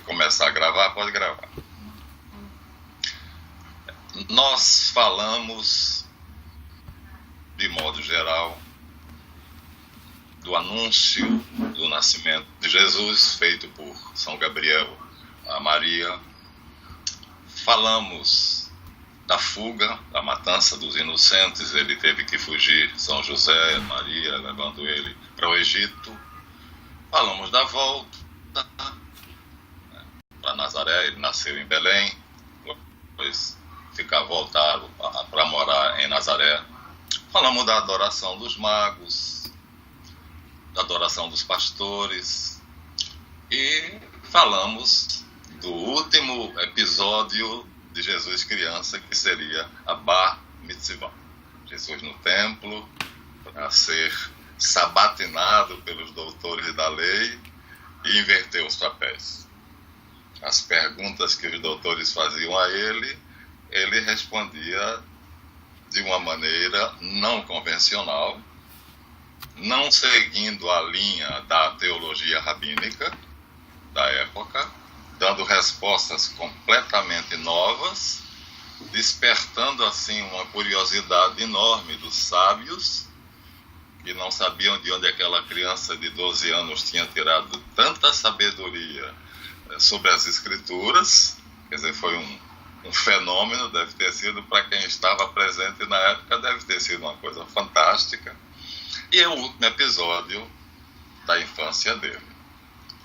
começar a gravar, pode gravar. Nós falamos, de modo geral, do anúncio do nascimento de Jesus, feito por São Gabriel a Maria. Falamos da fuga, da matança dos inocentes. Ele teve que fugir, São José, Maria, levando ele para o Egito. Falamos da volta para Nazaré. Ele nasceu em Belém, depois ficar voltado para morar em Nazaré. Falamos da adoração dos magos, da adoração dos pastores, e falamos do último episódio de Jesus criança, que seria a Bar Mitzvah. Jesus no templo, para ser sabatinado pelos doutores da lei e inverter os papéis. As perguntas que os doutores faziam a ele, ele respondia de uma maneira não convencional, não seguindo a linha da teologia rabínica da época, dando respostas completamente novas, despertando assim uma curiosidade enorme dos sábios, que não sabiam de onde aquela criança de 12 anos tinha tirado tanta sabedoria sobre as Escrituras. Quer dizer, foi um fenômeno, deve ter sido, para quem estava presente na época, deve ter sido uma coisa fantástica. E é o último episódio da infância dele.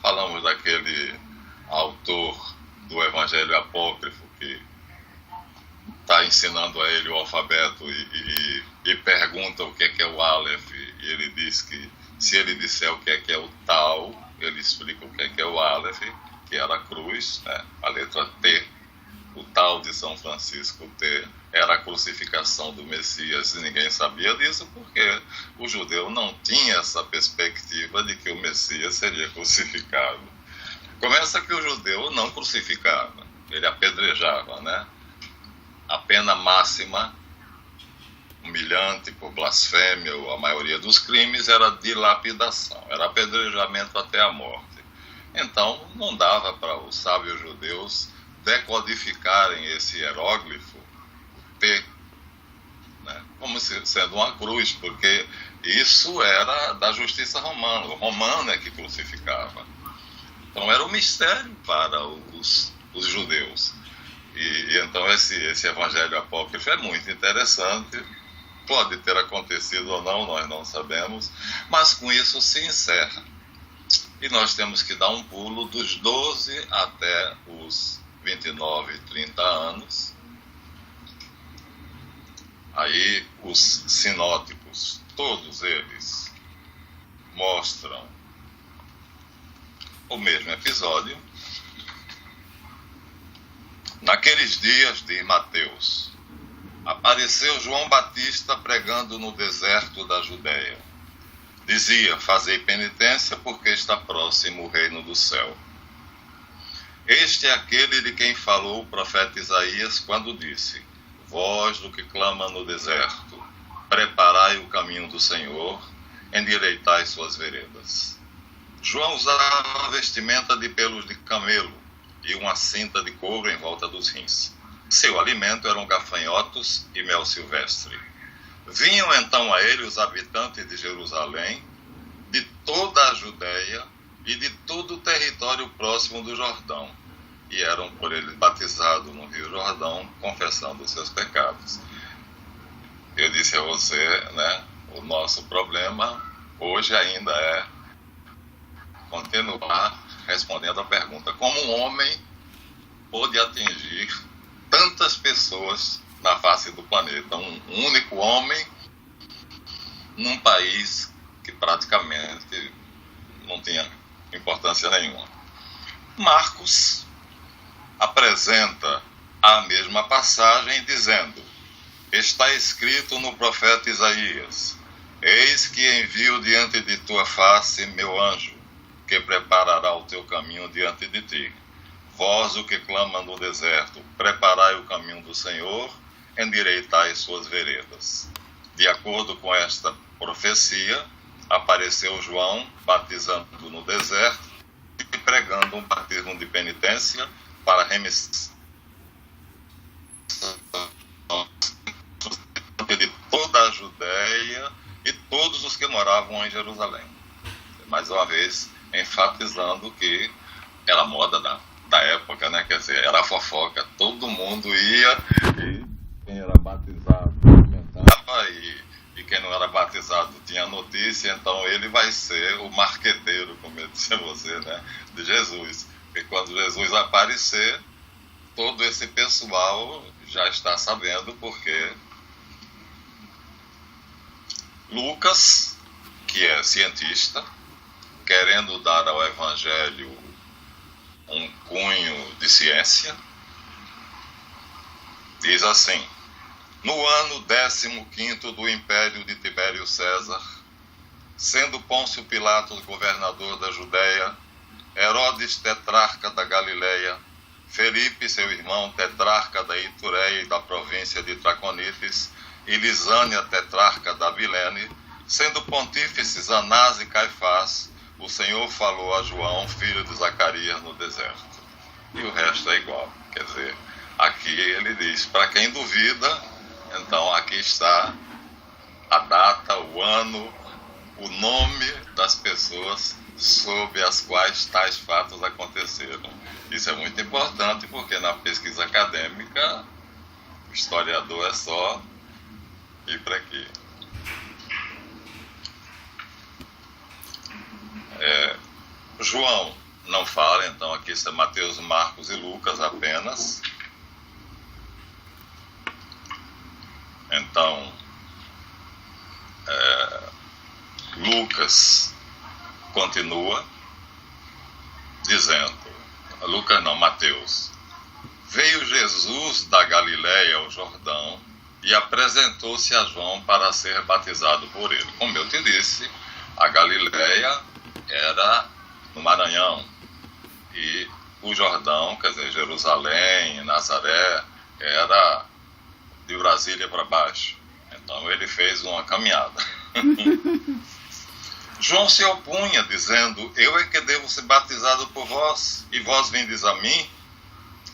Falamos daquele autor do Evangelho Apócrifo que está ensinando a ele o alfabeto e pergunta o que é o Aleph, e ele diz que, se ele disser o que é o Tal, ele explica o que é o Aleph, que era a cruz, né? A letra T. O Tal de São Francisco T era a crucificação do Messias, e ninguém sabia disso porque o judeu não tinha essa perspectiva de que o Messias seria crucificado. Começa que o judeu não crucificava, ele apedrejava, né? A pena máxima, humilhante por blasfêmia, ou a maioria dos crimes, era dilapidação, era apedrejamento até a morte. Então não dava para os sábios judeus decodificarem esse hieróglifo P, né, como sendo uma cruz, porque isso era da justiça romana. O romano é que crucificava. Então era um mistério para os judeus. E então esse evangelho apócrifo é muito interessante. Pode ter acontecido ou não, nós não sabemos, mas com isso se encerra. E nós temos que dar um pulo dos 12 até os 29, 30 anos. Aí os sinóticos, todos eles, mostram o mesmo episódio. Naqueles dias, diz Mateus, apareceu João Batista pregando no deserto da Judéia. Dizia: fazei penitência, porque está próximo o reino do céu. Este é aquele de quem falou o profeta Isaías quando disse: voz do que clama no deserto, preparai o caminho do Senhor, endireitai suas veredas. João usava vestimenta de pelos de camelo e uma cinta de couro em volta dos rins. Seu alimento eram gafanhotos e mel silvestre. Vinham então a ele os habitantes de Jerusalém, de toda a Judéia e de todo o território próximo do Jordão, e eram por ele batizados no Rio Jordão, confessando os seus pecados. Eu disse a você, né, o nosso problema hoje ainda é continuar respondendo a pergunta: como um homem pôde atingir tantas pessoas na face do planeta? Um único homem num país que praticamente não tinha importância nenhuma. Marcos apresenta a mesma passagem dizendo: está escrito no profeta Isaías: eis que envio diante de tua face meu anjo, que preparará o teu caminho diante de ti. Vós, o que clama no deserto, preparai o caminho do Senhor, endireitai suas veredas. De acordo com esta profecia, apareceu João batizando no deserto e pregando um batismo jejum de penitência para remissão de toda a Judéia e todos os que moravam em Jerusalém. Mais uma vez, enfatizando que era a moda da época, né? Quer dizer, era a fofoca, todo mundo ia e quem era batizado comentava e quem não era batizado tinha notícia, então ele vai ser o marqueteiro, como eu disse a você, né? De Jesus. E quando Jesus aparecer, todo esse pessoal já está sabendo, porque Lucas, que é cientista, querendo dar ao Evangelho um cunho de ciência, diz assim: no ano 15º do império de Tibério César, sendo Pôncio Pilatos governador da Judéia, Herodes tetrarca da Galileia, Felipe, seu irmão, tetrarca da Itureia e da província de Traconites, e Lisânia, tetrarca da Abilene, sendo pontífices Anás e Caifás, o Senhor falou a João, filho de Zacarias, no deserto. E o resto é igual. Quer dizer, aqui ele diz, para quem duvida, então aqui está a data, o ano, o nome das pessoas sob as quais tais fatos aconteceram. Isso é muito importante, porque na pesquisa acadêmica, o historiador é só ir para aqui. João não fala, então aqui está Mateus, Marcos e Lucas apenas. Então, Lucas continua dizendo, Mateus: veio Jesus da Galileia ao Jordão e apresentou-se a João para ser batizado por ele. Como eu te disse, a Galileia era no Maranhão e o Jordão, quer dizer, Jerusalém, Nazaré, era de Brasília para baixo. Então ele fez uma caminhada. João se opunha, dizendo: eu é que devo ser batizado por vós, e vós vindes a mim?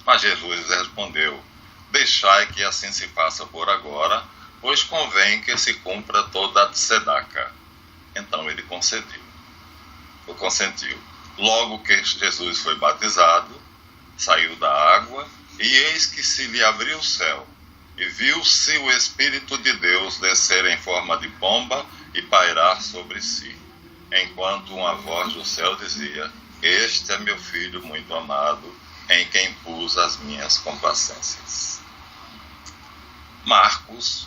Mas Jesus respondeu: deixai que assim se faça por agora, pois convém que se cumpra toda a tzedaca. Então ele consentiu. Logo que Jesus foi batizado, saiu da água, e eis que se lhe abriu o céu, e viu-se o Espírito de Deus descer em forma de pomba e pairar sobre si, enquanto uma voz do céu dizia: este é meu filho muito amado, em quem pus as minhas complacências. Marcos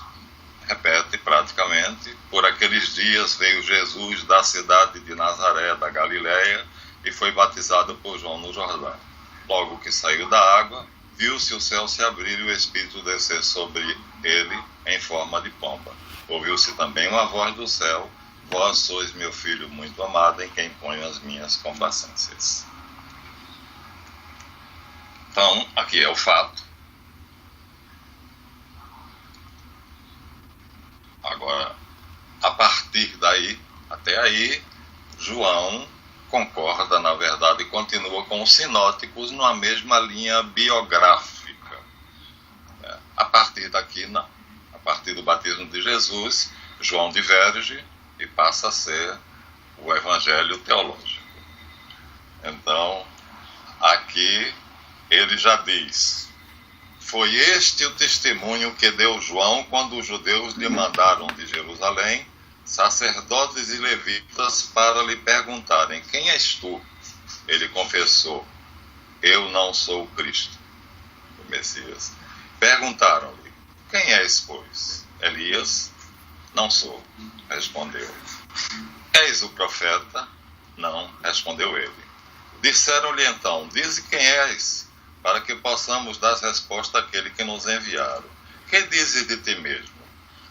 repete praticamente: por aqueles dias veio Jesus da cidade de Nazaré, da Galileia, e foi batizado por João no Jordão. Logo que saiu da água, viu-se o céu se abrir e o Espírito descer sobre ele em forma de pomba. Ouviu-se também uma voz do céu: vós sois meu filho muito amado, em quem ponho as minhas complacências. Então, aqui é o fato. Agora, a partir daí, até aí, João concorda, na verdade, e continua com os sinóticos numa mesma linha biográfica. A partir daqui, não. A partir do batismo de Jesus, João diverge e passa a ser o evangelho teológico. Então, aqui ele já diz: foi este o testemunho que deu João quando os judeus lhe mandaram de Jerusalém sacerdotes e levitas para lhe perguntarem: quem és tu? Ele confessou: eu não sou o Cristo, o Messias. Perguntaram-lhe: quem és, pois? Elias? Não sou, respondeu. És o profeta? Não, respondeu ele. Disseram-lhe então: dize quem és, para que possamos dar resposta àquele que nos enviaram. Que dizes de ti mesmo?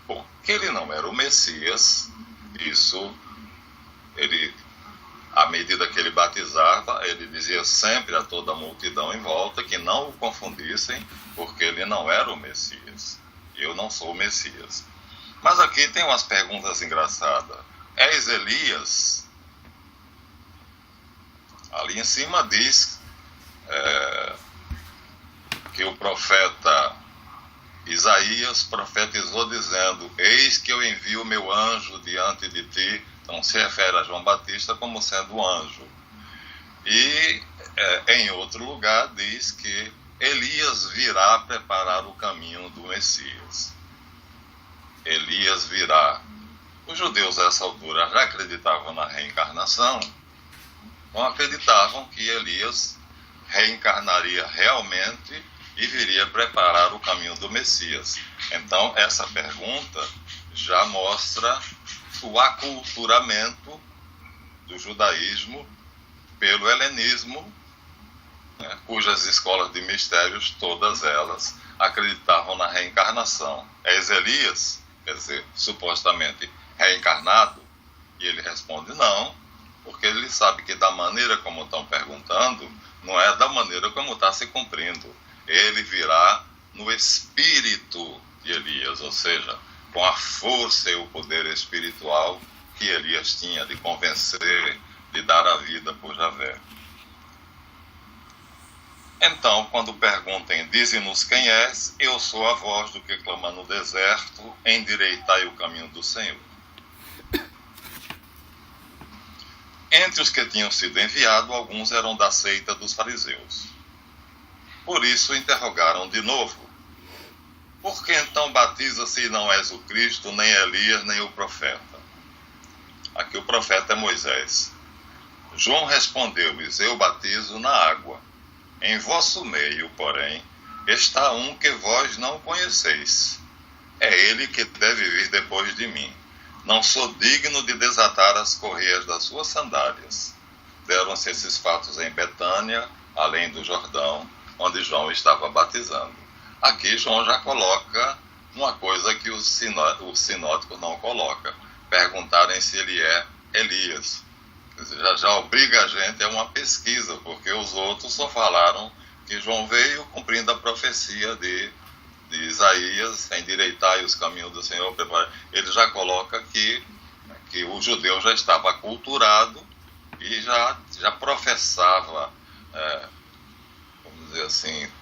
Bom, que ele não era o Messias, isso, à medida que ele batizava, ele dizia sempre a toda a multidão em volta que não o confundissem, porque ele não era o Messias. Eu não sou o Messias. Mas aqui tem umas perguntas engraçadas. És Elias? Ali em cima diz que o profeta Isaías profetizou dizendo: eis que eu envio o meu anjo diante de ti. Então se refere a João Batista como sendo anjo. E em outro lugar diz que Elias virá preparar o caminho do Messias. Elias virá. Os judeus a essa altura já acreditavam na reencarnação, não acreditavam que Elias reencarnaria realmente e viria preparar o caminho do Messias. Então, essa pergunta já mostra o aculturamento do judaísmo pelo helenismo, né, cujas escolas de mistérios, todas elas, acreditavam na reencarnação. És Elias, quer dizer, supostamente reencarnado? E ele responde não, porque ele sabe que da maneira como estão perguntando, não é da maneira como está se cumprindo. Ele virá no espírito de Elias, ou seja, com a força e o poder espiritual que Elias tinha de convencer, de dar a vida por Javé. Então, quando perguntem, dize-nos quem és, eu sou a voz do que clama no deserto, endireitai o caminho do Senhor. Entre os que tinham sido enviados, alguns eram da seita dos fariseus. Por isso interrogaram de novo: por que então batiza se não és o Cristo, nem Elias, nem o profeta? Aqui o profeta é Moisés. João respondeu-lhes: eu batizo na água. Em vosso meio, porém, está um que vós não conheceis. É ele que deve vir depois de mim. Não sou digno de desatar as correias das suas sandálias. Deram-se esses fatos em Betânia, além do Jordão, onde João estava batizando. Aqui João já coloca uma coisa que os sinóticos não colocam: perguntarem se ele é Elias. Quer dizer, já obriga a gente a uma pesquisa, porque os outros só falaram que João veio cumprindo a profecia de Isaías, endireitai os caminhos do Senhor. Ele já coloca que o judeu já estava aculturado e já professava, vamos dizer assim,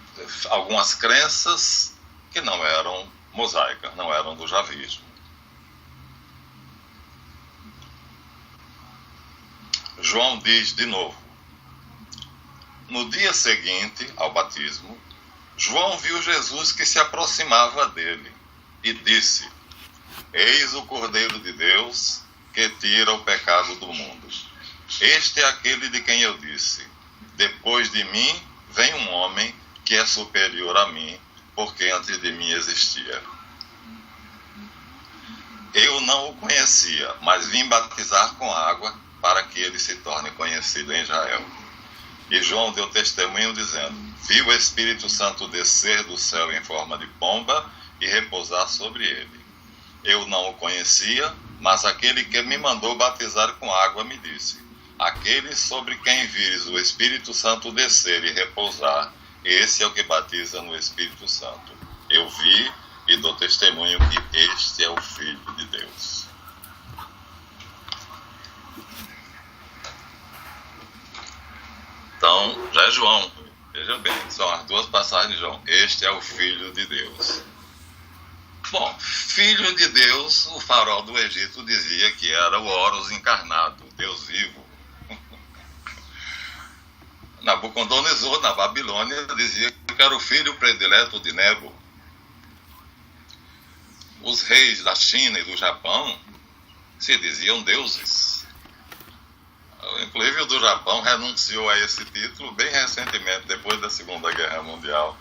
algumas crenças que não eram mosaicas, não eram do javismo. João diz de novo: no dia seguinte ao batismo, João viu Jesus que se aproximava dele e disse: eis o Cordeiro de Deus que tira o pecado do mundo. Este é aquele de quem eu disse: depois de mim vem um homem que é superior a mim, porque antes de mim existia. Eu não o conhecia, mas vim batizar com água para que ele se torne conhecido em Israel. E João deu testemunho dizendo: vi o Espírito Santo descer do céu em forma de pomba e repousar sobre ele. Eu não o conhecia, mas aquele que me mandou batizar com água me disse: aquele sobre quem vires o Espírito Santo descer e repousar, esse é o que batiza no Espírito Santo. Eu vi e dou testemunho que este é o Filho de Deus. Então, já é João. Veja bem, são as duas passagens de João. Este é o Filho de Deus. Bom, Filho de Deus, o farol do Egito dizia que era o Horus encarnado, Deus vivo. Nabucodonosor, na Babilônia, dizia que era o filho predileto de Nebo. Os reis da China e do Japão se diziam deuses. Inclusive o do Japão renunciou a esse título bem recentemente, depois da Segunda Guerra Mundial.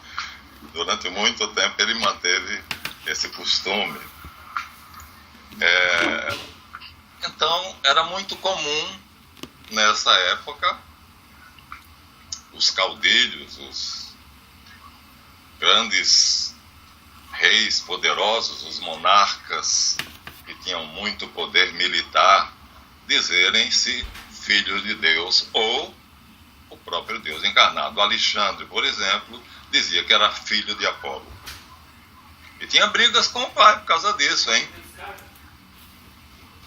Durante muito tempo ele manteve esse costume. Então, era muito comum nessa época os caudilhos, os grandes reis poderosos, os monarcas que tinham muito poder militar, dizerem-se filhos de Deus ou o próprio Deus encarnado. Alexandre, por exemplo, dizia que era filho de Apolo. E tinha brigas com o pai por causa disso, hein?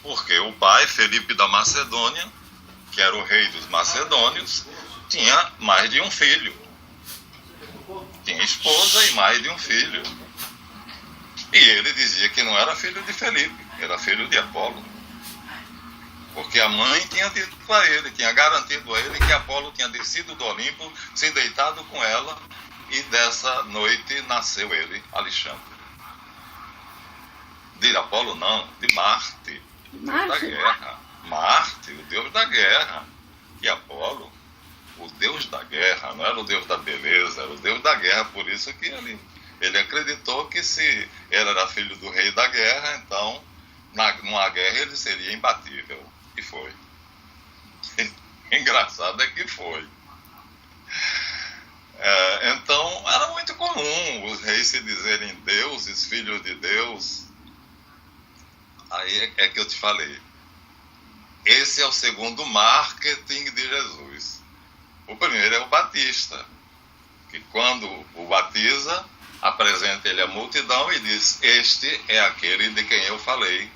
Porque o pai, Felipe da Macedônia, que era o rei dos macedônios, tinha mais de um filho. tinha esposa e mais de um filho. E ele dizia que não era filho de Felipe, era filho de Apolo. Porque a mãe tinha dito para ele, tinha garantido a ele que Apolo tinha descido do Olimpo, se deitado com ela, e dessa noite nasceu ele, Alexandre. De Apolo não, de Marte, o deus da guerra. Marte, o deus da guerra. E Apolo, o deus da guerra, não era o deus da beleza, era o deus da guerra, por isso que ele acreditou que se ele era filho do rei da guerra, então numa guerra ele seria imbatível. E foi. Engraçado é que foi. Então era muito comum os reis se dizerem deuses, filhos de Deus. Aí é que eu te falei. Esse é o segundo marketing de Jesus. O primeiro é o Batista, que quando o batiza, apresenta ele à multidão e diz: este é aquele de quem eu falei,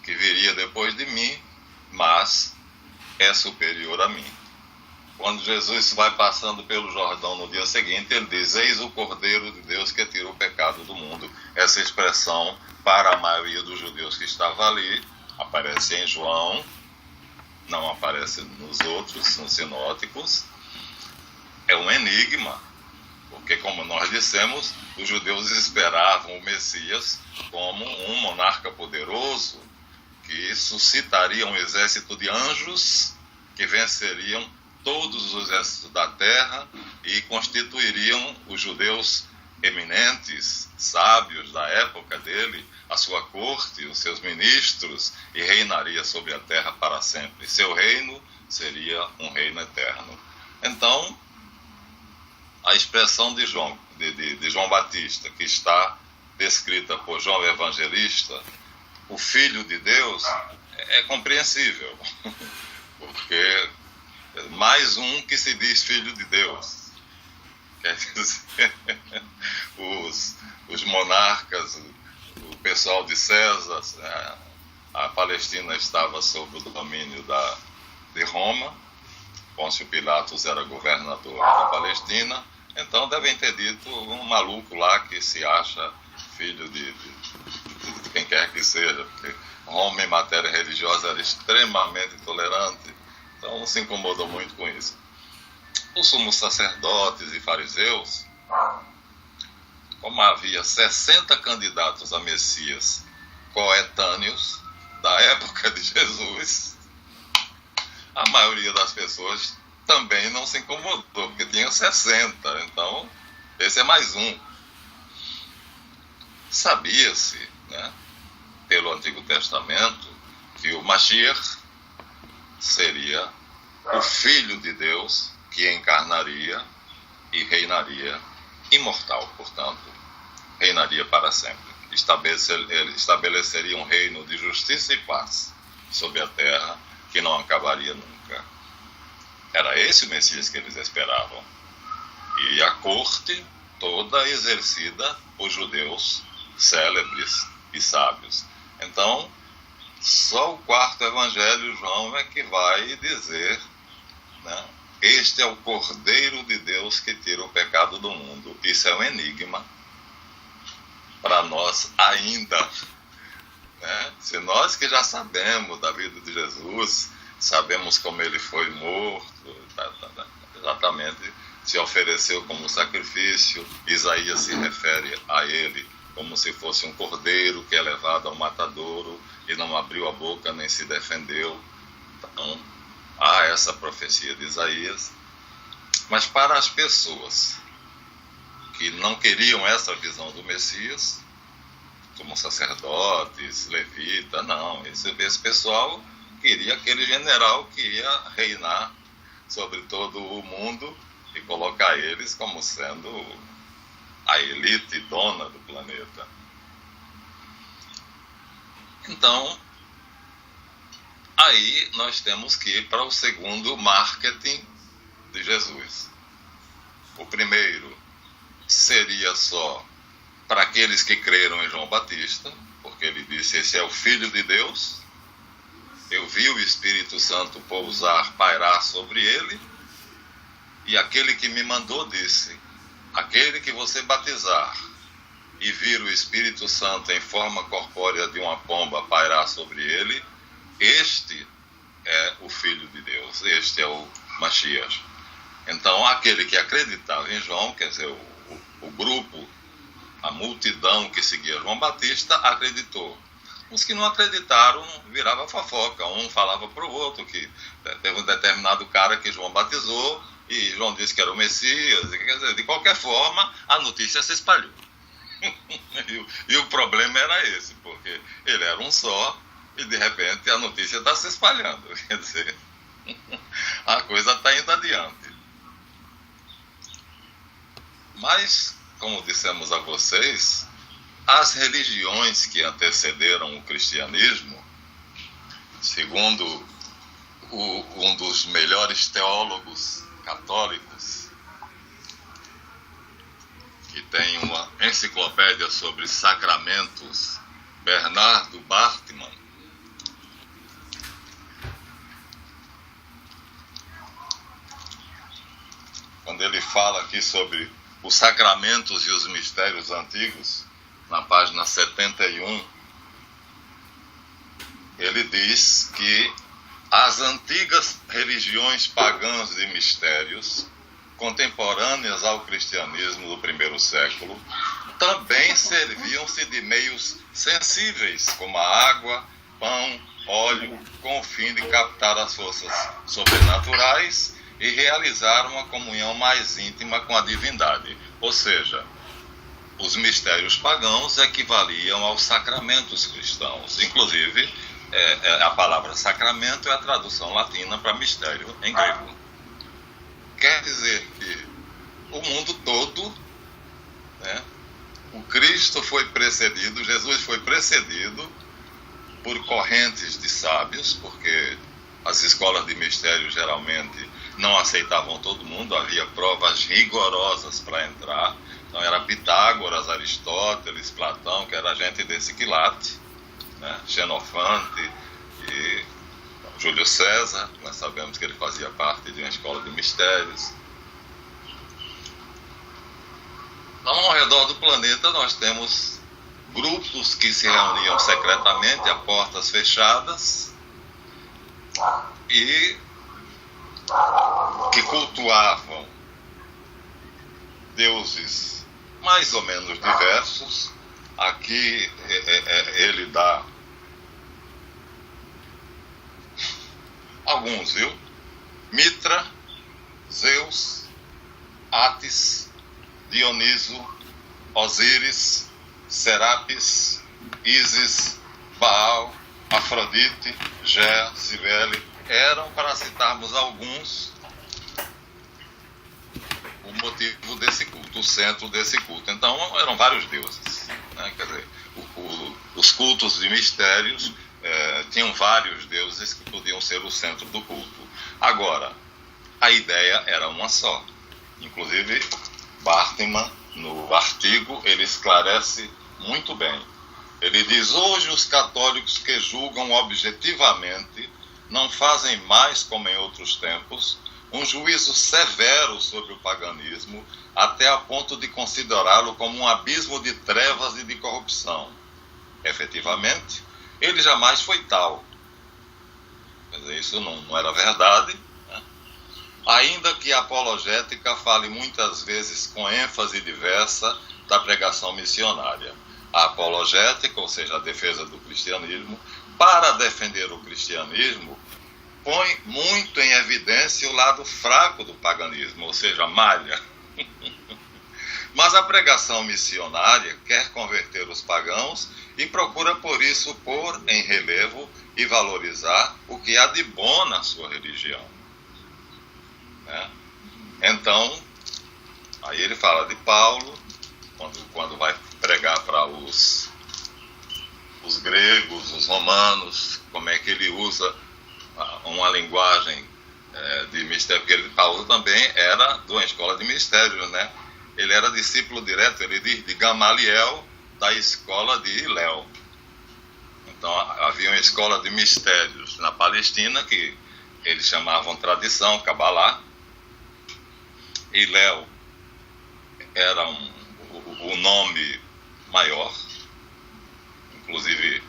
que viria depois de mim, mas é superior a mim. Quando Jesus vai passando pelo Jordão no dia seguinte, ele diz: eis o Cordeiro de Deus que tira o pecado do mundo. Essa expressão, para a maioria dos judeus que estava ali, aparece em João, não aparece nos outros, nos sinóticos. É um enigma, porque, como nós dissemos, os judeus esperavam o Messias como um monarca poderoso, que suscitaria um exército de anjos que venceriam todos os exércitos da terra e constituiriam os judeus eminentes, sábios da época dele, a sua corte, os seus ministros, e reinaria sobre a terra para sempre. Seu reino seria um reino eterno. Então, a expressão de João Batista, que está descrita por João Evangelista, o Filho de Deus, é compreensível, porque mais um que se diz Filho de Deus. Quer dizer, os monarcas, o pessoal de César, a Palestina estava sob o domínio de Roma, Pôncio Pilatos era governador da Palestina, então devem ter dito um maluco lá que se acha filho de quem quer que seja, porque Roma em matéria religiosa era extremamente intolerante, então não se incomodou muito com isso. Os sumos sacerdotes e fariseus, como havia 60 candidatos a Messias coetâneos da época de Jesus, a maioria das pessoas também não se incomodou, porque tinha 60, então esse é mais um. Sabia-se, né, pelo Antigo Testamento, que o Mashiach seria o Filho de Deus que encarnaria e reinaria imortal, portanto, reinaria para sempre. Estabeleceria um reino de justiça e paz sobre a terra que não acabaria nunca. Era esse o Messias que eles esperavam. E a corte toda exercida por judeus célebres e sábios. Então, só o quarto evangelho, João, é que vai dizer, né, este é o Cordeiro de Deus que tira o pecado do mundo. Isso é um enigma para nós ainda. Né? Se nós que já sabemos da vida de Jesus, sabemos como ele foi morto, exatamente, se ofereceu como sacrifício, Isaías se refere a ele como se fosse um cordeiro que é levado ao matadouro e não abriu a boca nem se defendeu. Então, há essa profecia de Isaías. Mas para as pessoas que não queriam essa visão do Messias, como sacerdotes, levitas, não. Esse pessoal queria aquele general que ia reinar sobre todo o mundo e colocar eles como sendo a elite dona do planeta. Então, aí nós temos que ir para o segundo marketing de Jesus. O primeiro seria só para aqueles que creram em João Batista, porque ele disse, esse é o Filho de Deus, eu vi o Espírito Santo pousar, pairar sobre ele, e aquele que me mandou disse, aquele que você batizar e vir o Espírito Santo em forma corpórea de uma pomba pairar sobre ele, este é o Filho de Deus, este é o Messias. Então, aquele que acreditava em João, quer dizer, o grupo, a multidão que seguia João Batista, acreditou. Os que não acreditaram virava fofoca, um falava para o outro que teve um determinado cara que João batizou e João disse que era o Messias. Quer dizer, de qualquer forma, a notícia se espalhou. E o problema era esse, porque ele era um só e de repente a notícia está se espalhando. Quer dizer, a coisa está indo adiante. Mas, como dissemos a vocês, as religiões que antecederam o cristianismo, segundo um dos melhores teólogos católicos, que tem uma enciclopédia sobre sacramentos, Bernardo Bartmann, quando ele fala aqui sobre os sacramentos e os mistérios antigos, na página 71, ele diz que as antigas religiões pagãs de mistérios, contemporâneas ao cristianismo do primeiro século, também serviam-se de meios sensíveis, como a água, pão, óleo, com o fim de captar as forças sobrenaturais e realizar uma comunhão mais íntima com a divindade. Ou seja, os mistérios pagãos equivaliam aos sacramentos cristãos. Inclusive, a palavra sacramento é a tradução latina para mistério em grego. Quer dizer que o mundo todo, né, o Cristo foi precedido, Jesus foi precedido por correntes de sábios, porque as escolas de mistério geralmente não aceitavam todo mundo, havia provas rigorosas para entrar. Então era Pitágoras, Aristóteles, Platão, que era gente desse quilate, né? Xenofante e Júlio César, nós sabemos que ele fazia parte de uma escola de mistérios. Então, ao redor do planeta nós temos grupos que se reuniam secretamente a portas fechadas e que cultuavam deuses mais ou menos diversos. Aqui ele dá alguns, viu? Mitra, Zeus, Átis, Dioniso, Osíris, Serapis, Ísis, Baal, Afrodite, Gea, Cibele, eram, para citarmos alguns, o motivo desse culto, o centro desse culto. Então, eram vários deuses, né? Quer dizer, os cultos de mistérios tinham vários deuses que podiam ser o centro do culto. Agora, a ideia era uma só. Inclusive, Bartmann, no artigo, ele esclarece muito bem. Ele diz: hoje os católicos que julgam objetivamente não fazem mais, como em outros tempos, um juízo severo sobre o paganismo, até a ponto de considerá-lo como um abismo de trevas e de corrupção. Efetivamente, ele jamais foi tal. Quer dizer, isso não era verdade, né? Ainda que a apologética fale muitas vezes com ênfase diversa da pregação missionária. A apologética, ou seja, a defesa do cristianismo, para defender o cristianismo, põe muito em evidência o lado fraco do paganismo, ou seja, malha. Mas a pregação missionária quer converter os pagãos e procura, por isso, pôr em relevo e valorizar o que há de bom na sua religião, né? Então, aí ele fala de Paulo, quando vai pregar para os gregos, os romanos, como é que ele usa uma linguagem de mistério, porque Paulo também era de uma escola de mistérios, né? Ele era discípulo direto, ele diz, de Gamaliel, da escola de Hillel. Então havia uma escola de mistérios na Palestina que eles chamavam tradição, Cabalá. Hillel era o nome maior. Inclusive,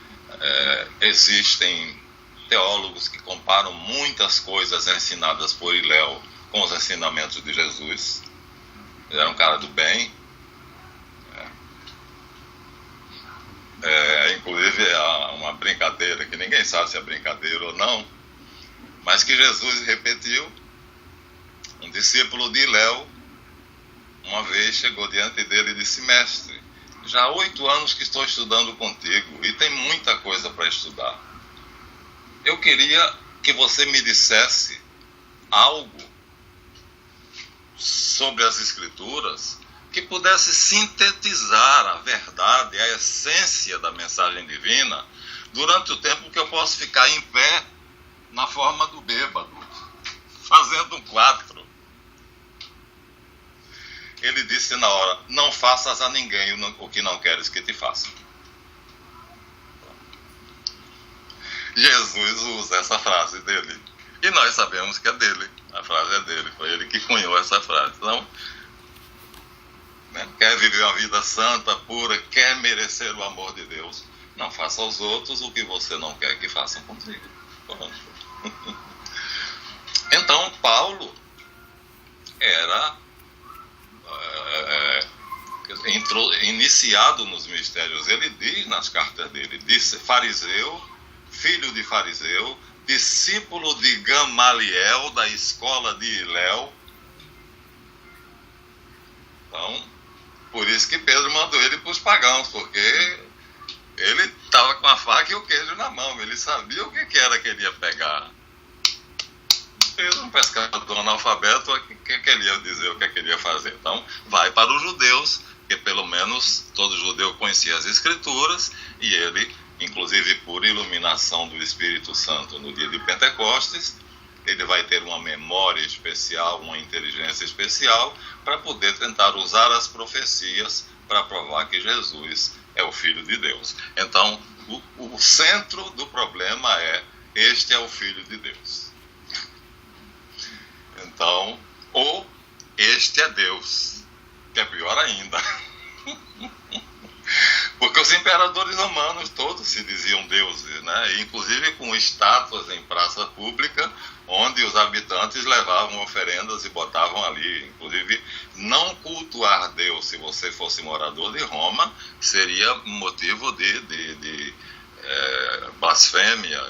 existem teólogos que comparam muitas coisas ensinadas por Hilel com os ensinamentos de Jesus. Ele era um cara do bem. Inclusive, há uma brincadeira, que ninguém sabe se é brincadeira ou não, mas que Jesus repetiu. Um discípulo de Hilel, uma vez chegou diante dele e disse: mestre, já há 8 anos que estou estudando contigo e tem muita coisa para estudar. Eu queria que você me dissesse algo sobre as Escrituras que pudesse sintetizar a verdade, a essência da mensagem divina, durante o tempo que eu posso ficar em pé na forma do bêbado, fazendo um 4. Ele disse na hora: não faças a ninguém o que não queres que te faça. Jesus usa essa frase dele, e nós sabemos que é dele, a frase é dele, foi ele que cunhou essa frase. Então, quer viver uma vida santa, pura, quer merecer o amor de Deus, não faça aos outros o que você não quer que façam contigo. Então, Paulo era iniciado nos mistérios. Ele diz nas cartas dele, disse fariseu, filho de fariseu, discípulo de Gamaliel, da escola de Hilel. Então, por isso que Pedro mandou ele para os pagãos, porque ele estava com a faca e o queijo na mão, ele sabia o que era que ele ia pegar. Pedro, um pescador analfabeto, o que ele ia dizer, o que ele ia fazer? Então, vai para os judeus, que pelo menos todo judeu conhecia as Escrituras, e ele, inclusive por iluminação do Espírito Santo no dia de Pentecostes, ele vai ter uma memória especial, uma inteligência especial, para poder tentar usar as profecias para provar que Jesus é o Filho de Deus. Então, o centro do problema este é o Filho de Deus. Então, ou este é Deus, que é pior ainda. Porque os imperadores romanos todos se diziam deuses, né? Inclusive com estátuas em praça pública, onde os habitantes levavam oferendas e botavam ali. Inclusive, não cultuar Deus, se você fosse morador de Roma, seria motivo de blasfêmia,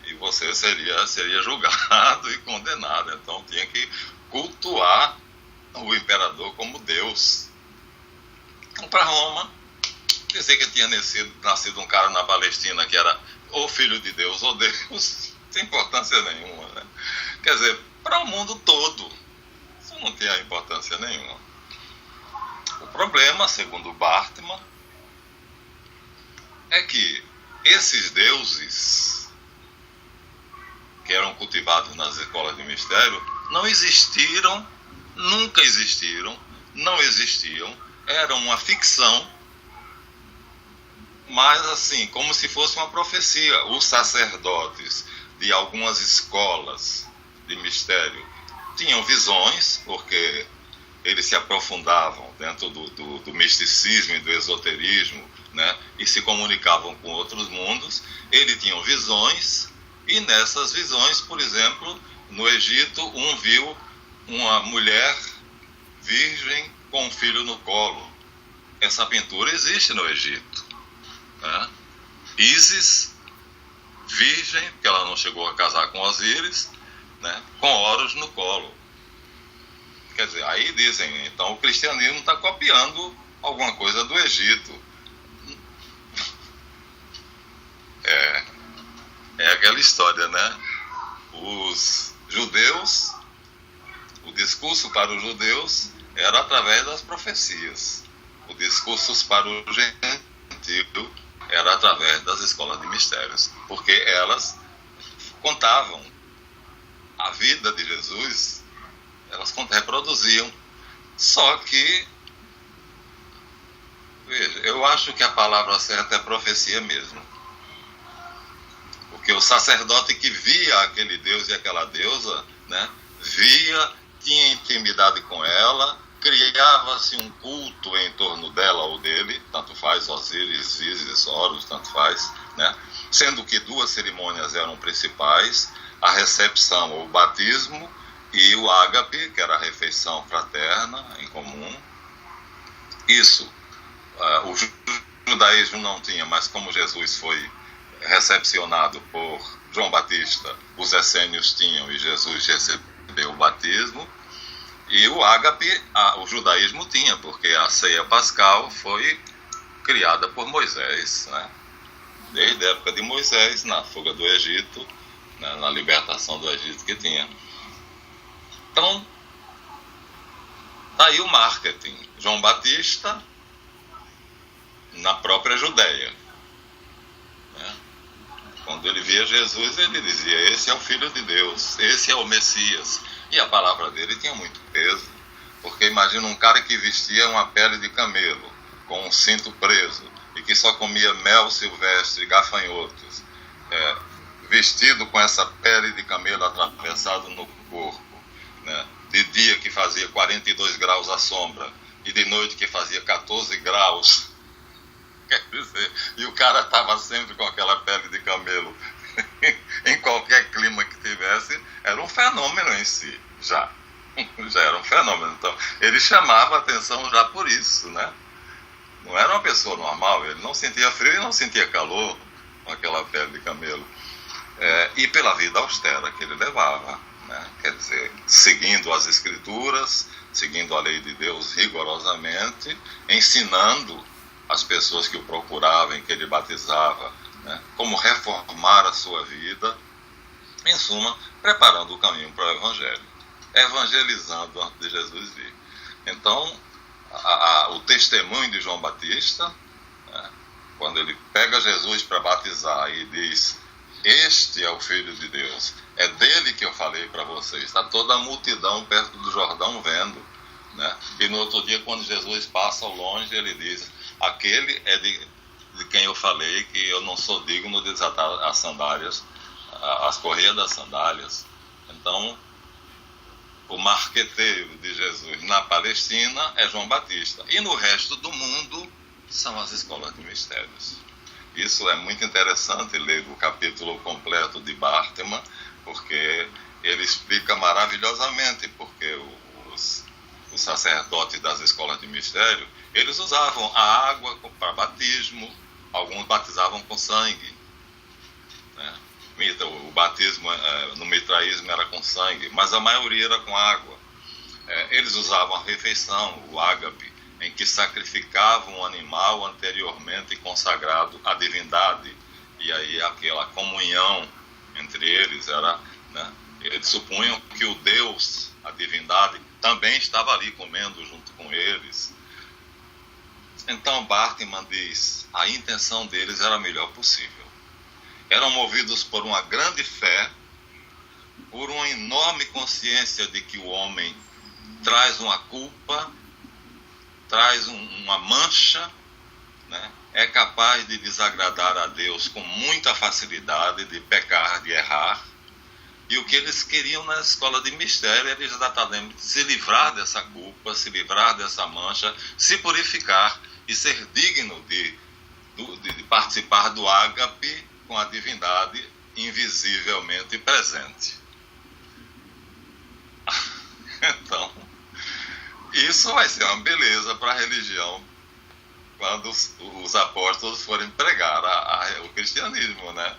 e você seria julgado e condenado. Então, tinha que cultuar o imperador como Deus. Então, para Roma, dizer que tinha nascido um cara na Palestina que era ou filho de Deus ou Deus, sem importância nenhuma, né? Quer dizer, para o mundo todo, isso não tinha importância nenhuma. O problema, segundo Bartman, é que esses deuses que eram cultivados nas escolas de mistério não existiram, nunca existiram, não existiam, eram uma ficção, mas assim, como se fosse uma profecia. Os sacerdotes de algumas escolas de mistério tinham visões, porque eles se aprofundavam dentro do misticismo e do esoterismo, né, e se comunicavam com outros mundos. Eles tinham visões, e nessas visões, por exemplo, no Egito, viu uma mulher virgem com um filho no colo. Essa pintura existe no Egito, né? Ísis, virgem, porque ela não chegou a casar com Osíris, né, com Horus no colo. Quer dizer, aí dizem, então o cristianismo está copiando alguma coisa do Egito. É aquela história, né? Os judeus, o discurso para os judeus era através das profecias. O discurso para o gentio era através das escolas de mistérios, porque elas contavam a vida de Jesus, elas reproduziam. Só que, veja, eu acho que a palavra certa é profecia mesmo. Porque o sacerdote que via aquele Deus e aquela deusa, né, tinha intimidade com ela, criava criava-se um culto em torno dela ou dele, tanto faz, Osíris, Ísis, Horus, tanto faz, né? Sendo que duas cerimônias eram principais, a recepção ou o batismo e o ágape, que era a refeição fraterna em comum. Isso, o judaísmo não tinha, mas como Jesus foi recepcionado por João Batista, os essênios tinham e Jesus recebeu o batismo. E o ágape, o judaísmo tinha, porque a ceia pascal foi criada por Moisés, né? Desde a época de Moisés, na fuga do Egito, né? Na libertação do Egito que tinha. Então, tá aí o marketing. João Batista na própria Judéia, né? Quando ele via Jesus, ele dizia: esse é o Filho de Deus, esse é o Messias. E a palavra dele tinha muito peso, porque imagina um cara que vestia uma pele de camelo, com um cinto preso, e que só comia mel silvestre, gafanhotos, vestido com essa pele de camelo atravessado no corpo, né? De dia que fazia 42 graus à sombra, e de noite que fazia 14 graus, quer dizer, e o cara estava sempre com aquela pele de camelo, em qualquer clima que tivesse, era um fenômeno em si, já era um fenômeno. Então, ele chamava a atenção já por isso, né? Não era uma pessoa normal, ele não sentia frio e não sentia calor com aquela pele de camelo. E pela vida austera que ele levava, né? Quer dizer, seguindo as escrituras, seguindo a lei de Deus rigorosamente, ensinando as pessoas que o procuravam, que ele batizava, né? Como reformar a sua vida, em suma, preparando o caminho para o Evangelho, evangelizando antes de Jesus vir. Então, o testemunho de João Batista, né? Quando ele pega Jesus para batizar e diz: este é o Filho de Deus, é dele que eu falei para vocês. Está toda a multidão perto do Jordão vendo, né? E no outro dia, quando Jesus passa ao longe, ele diz: aquele é de quem eu falei que eu não sou digno de desatar as sandálias, as correias das sandálias. Então, o marqueteiro de Jesus na Palestina é João Batista. E no resto do mundo são as escolas de mistérios. Isso é muito interessante ler o capítulo completo de Bartman, porque ele explica maravilhosamente porque os sacerdotes das escolas de mistério, eles usavam a água para batismo, alguns batizavam com sangue, né? O batismo no mitraísmo era com sangue, mas a maioria era com água. Eles usavam a refeição, o ágape, em que sacrificavam um animal anteriormente consagrado à divindade, e aí aquela comunhão entre eles era, né? Eles supunham que o Deus, a divindade, também estava ali comendo junto com eles. Então Bartman diz: a intenção deles era a melhor possível. Eram movidos por uma grande fé, por uma enorme consciência de que o homem traz uma culpa, traz uma mancha, né? É capaz de desagradar a Deus com muita facilidade, de pecar, de errar. E o que eles queriam na escola de mistério era exatamente se livrar dessa culpa, se livrar dessa mancha, se purificar e ser digno de participar do ágape com a divindade invisivelmente presente. Então, isso vai ser uma beleza para a religião quando os apóstolos forem pregar o cristianismo, né?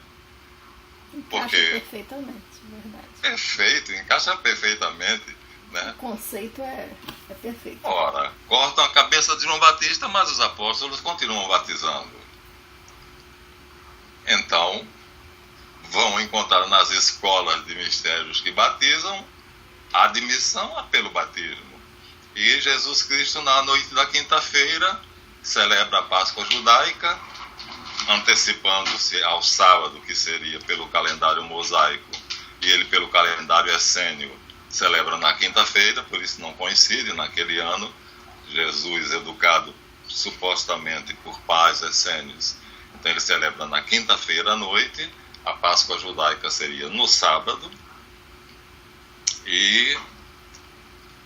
Encaixa perfeitamente, verdade. Perfeito, encaixa perfeitamente, né? O conceito é perfeito. Ora, cortam a cabeça de João Batista, mas os apóstolos continuam batizando. Então, vão encontrar nas escolas de mistérios que batizam a admissão pelo batismo. E Jesus Cristo, na noite da quinta-feira, celebra a Páscoa judaica, antecipando-se ao sábado, que seria pelo calendário mosaico, e ele pelo calendário essênio celebra na quinta-feira, por isso não coincide naquele ano. Jesus, educado supostamente por pais essênios, então ele celebra na quinta-feira à noite, a Páscoa judaica seria no sábado. E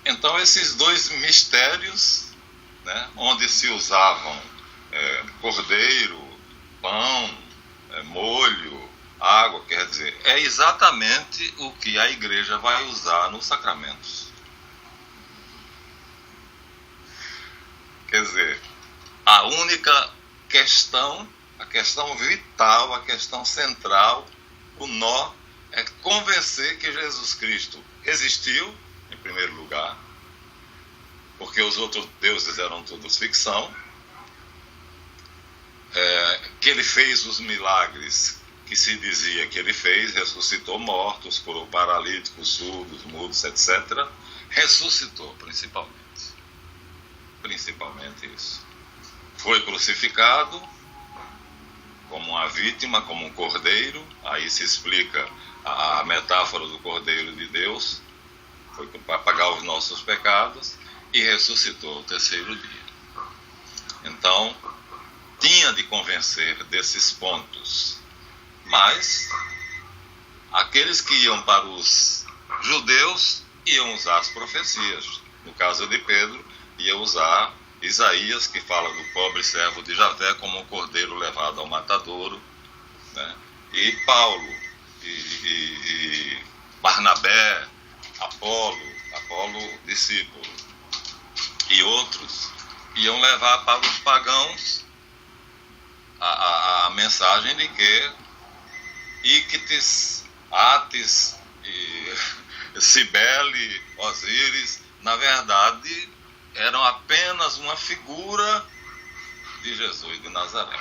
então esses dois mistérios né, onde se usavam cordeiro, pão, molho, água, quer dizer, é exatamente o que a igreja vai usar nos sacramentos. Quer dizer, a única questão, a questão vital, a questão central, o nó, é convencer que Jesus Cristo existiu, em primeiro lugar, porque os outros deuses eram todos ficção, que ele fez os milagres que se dizia que ele fez, ressuscitou mortos, curou paralíticos, surdos, mudos, etc. Ressuscitou, principalmente isso. Foi crucificado como uma vítima, como um cordeiro, aí se explica a metáfora do cordeiro de Deus, foi para pagar os nossos pecados, e ressuscitou ao terceiro dia. Então, tinha de convencer desses pontos, mas aqueles que iam para os judeus iam usar as profecias. No caso de Pedro, ia usar Isaías, que fala do pobre servo de Javé como um cordeiro levado ao matadouro, né? E Paulo, e Barnabé, Apolo discípulo, e outros iam levar para os pagãos a mensagem de que Íctes, Ates, Cibele, Osíris, na verdade, eram apenas uma figura de Jesus de Nazaré,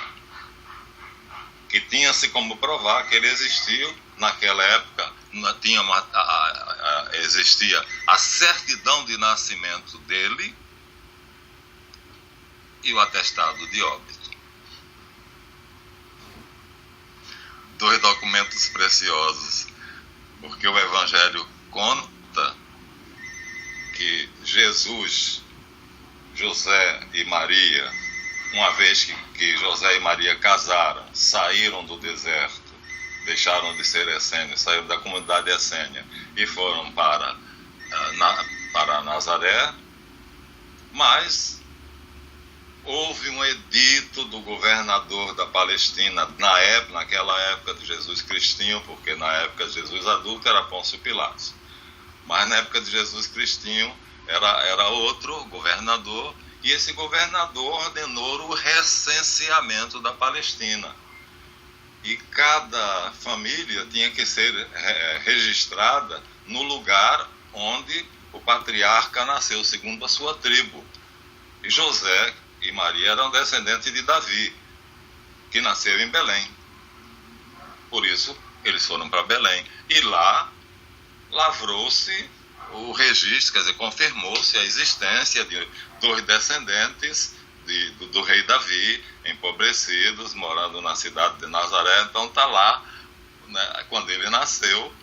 que tinha-se como provar que ele existiu naquela época. Existia a certidão de nascimento dele e o atestado de óbito. Dois documentos preciosos, porque o Evangelho conta que Jesus, José e Maria, uma vez que José e Maria casaram, saíram do deserto, deixaram de ser essênios, saíram da comunidade essênia e foram para Nazaré, mas houve um edito do governador da Palestina naquela época de Jesus Cristinho, porque na época de Jesus adulto era Pôncio Pilatos, mas na época de Jesus Cristinho era outro governador, e esse governador ordenou o recenseamento da Palestina. E cada família tinha que ser registrada no lugar onde o patriarca nasceu, segundo a sua tribo. E José e Maria eram descendentes de Davi, que nasceu em Belém. Por isso, eles foram para Belém. E lá lavrou-se o registro, quer dizer, confirmou-se a existência de dois descendentes do rei Davi, empobrecidos, morando na cidade de Nazaré. Então está lá, né, quando ele nasceu,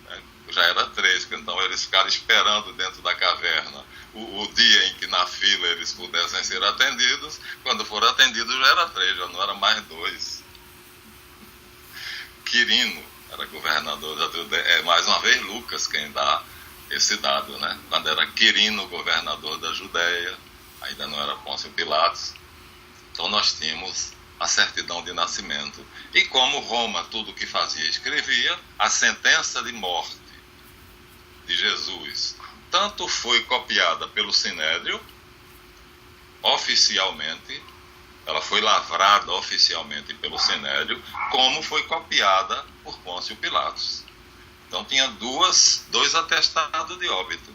né, já era 3, então eles ficaram esperando dentro da caverna o dia em que na fila eles pudessem ser atendidos. Quando foram atendidos já era 3, já não era mais 2. Quirino era governador da Judéia. Mais uma vez Lucas quem dá esse dado, né? Quando era Quirino governador da Judéia, ainda não era Pôncio Pilatos. Então nós tínhamos a certidão de nascimento. E como Roma tudo o que fazia escrevia, a sentença de morte de Jesus tanto foi copiada pelo Sinédrio, oficialmente, ela foi lavrada oficialmente pelo Sinédrio, como foi copiada por Pôncio Pilatos. Então tinha dois atestados de óbito.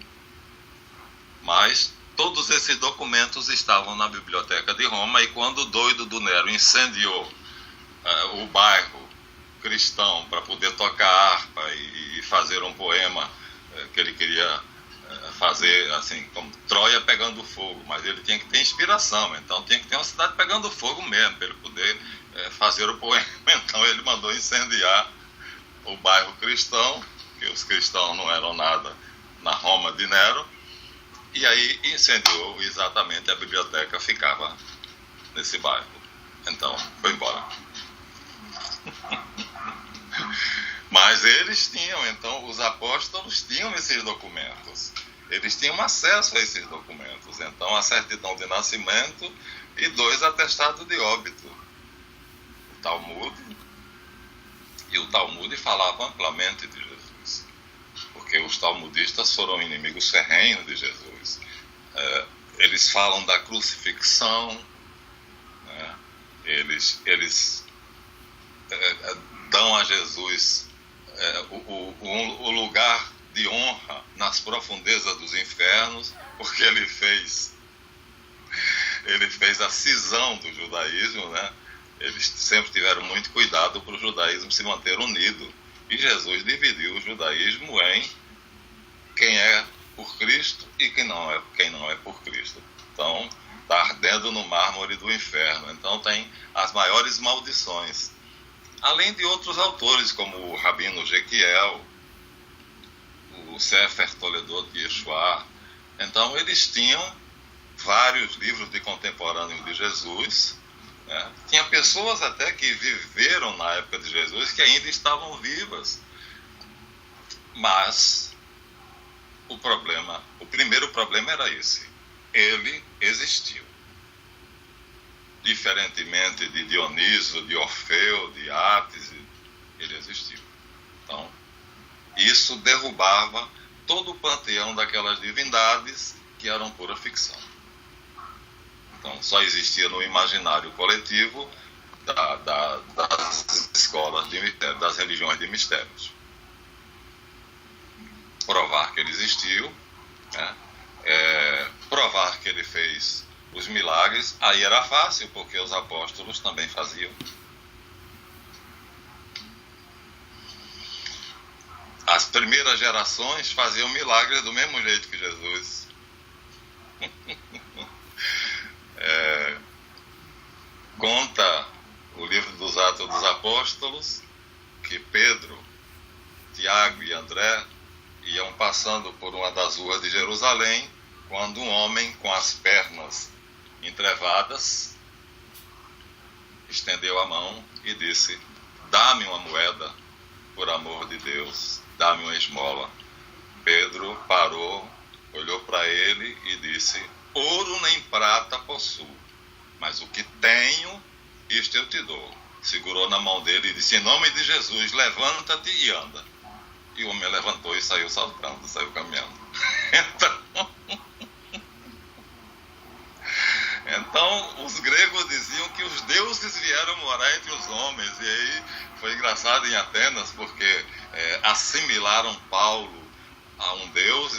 Mas todos esses documentos estavam na biblioteca de Roma, e quando o doido do Nero incendiou o bairro cristão para poder tocar harpa e fazer um poema que ele queria fazer, assim, como Troia pegando fogo, mas ele tinha que ter inspiração, então tinha que ter uma cidade pegando fogo mesmo, para ele poder fazer o poema. Então ele mandou incendiar o bairro cristão, que os cristãos não eram nada na Roma de Nero, e aí incendiou exatamente, a biblioteca ficava nesse bairro. Então foi embora. Mas eles tinham, então os apóstolos tinham esses documentos. eles tinham acesso a esses documentos. Então, a certidão de nascimento e 2 atestados de óbito. O Talmud, e o Talmud falava amplamente de Jesus, porque os talmudistas foram inimigos ferrenhos de Jesus. Eles falam da crucifixão, né? Eles dão a Jesus o lugar de honra nas profundezas dos infernos, porque ele fez a cisão do judaísmo, né? Eles sempre tiveram muito cuidado para o judaísmo se manter unido. E Jesus dividiu o judaísmo em quem é por Cristo e quem não é por Cristo. Então, está ardendo no mármore do inferno. Então, tem as maiores maldições. Além de outros autores, como o Rabino Jequiel, o Sefer Toledot Yeshua. Então, eles tinham vários livros de contemporâneos de Jesus, né? Tinha pessoas até que viveram na época de Jesus que ainda estavam vivas. Mas o primeiro problema era esse: ele existiu. Diferentemente de Dioniso, de Orfeu, de Átis, ele existiu. Então, isso derrubava todo o panteão daquelas divindades que eram pura ficção. Então, só existia no imaginário coletivo das escolas de mistério, das religiões de mistérios. Provar que ele existiu, né? Provar que ele fez os milagres, aí era fácil, porque os apóstolos também faziam. As primeiras gerações faziam milagres do mesmo jeito que Jesus. Conta o livro dos Atos dos Apóstolos que Pedro, Tiago e André iam passando por uma das ruas de Jerusalém, quando um homem com as pernas entrevadas estendeu a mão e disse: dá-me uma moeda, por amor de Deus, dá-me uma esmola. Pedro parou, olhou para ele e disse: ouro nem prata possuo, mas o que tenho, isto eu te dou. Segurou na mão dele e disse: em nome de Jesus, levanta-te e anda. E o homem levantou e saiu saltando, saiu caminhando. Então, os gregos diziam que os deuses vieram morar entre os homens. E aí foi engraçado em Atenas, porque assimilaram Paulo a um deus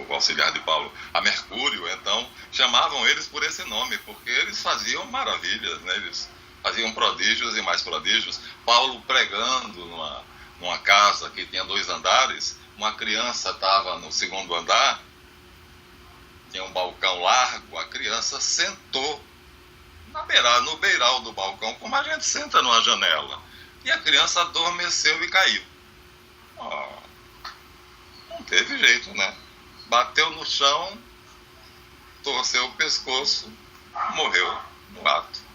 o auxiliar de Paulo a Mercúrio. Então, chamavam eles por esse nome, porque eles faziam maravilhas, né? Eles faziam prodígios e mais prodígios. Paulo pregando numa casa que tinha 2 andares, uma criança estava no 2º andar, tinha um balcão largo, a criança sentou no beiral do balcão, como a gente senta numa janela, e a criança adormeceu e caiu. Não teve jeito, né? Bateu no chão, torceu o pescoço, morreu no ato.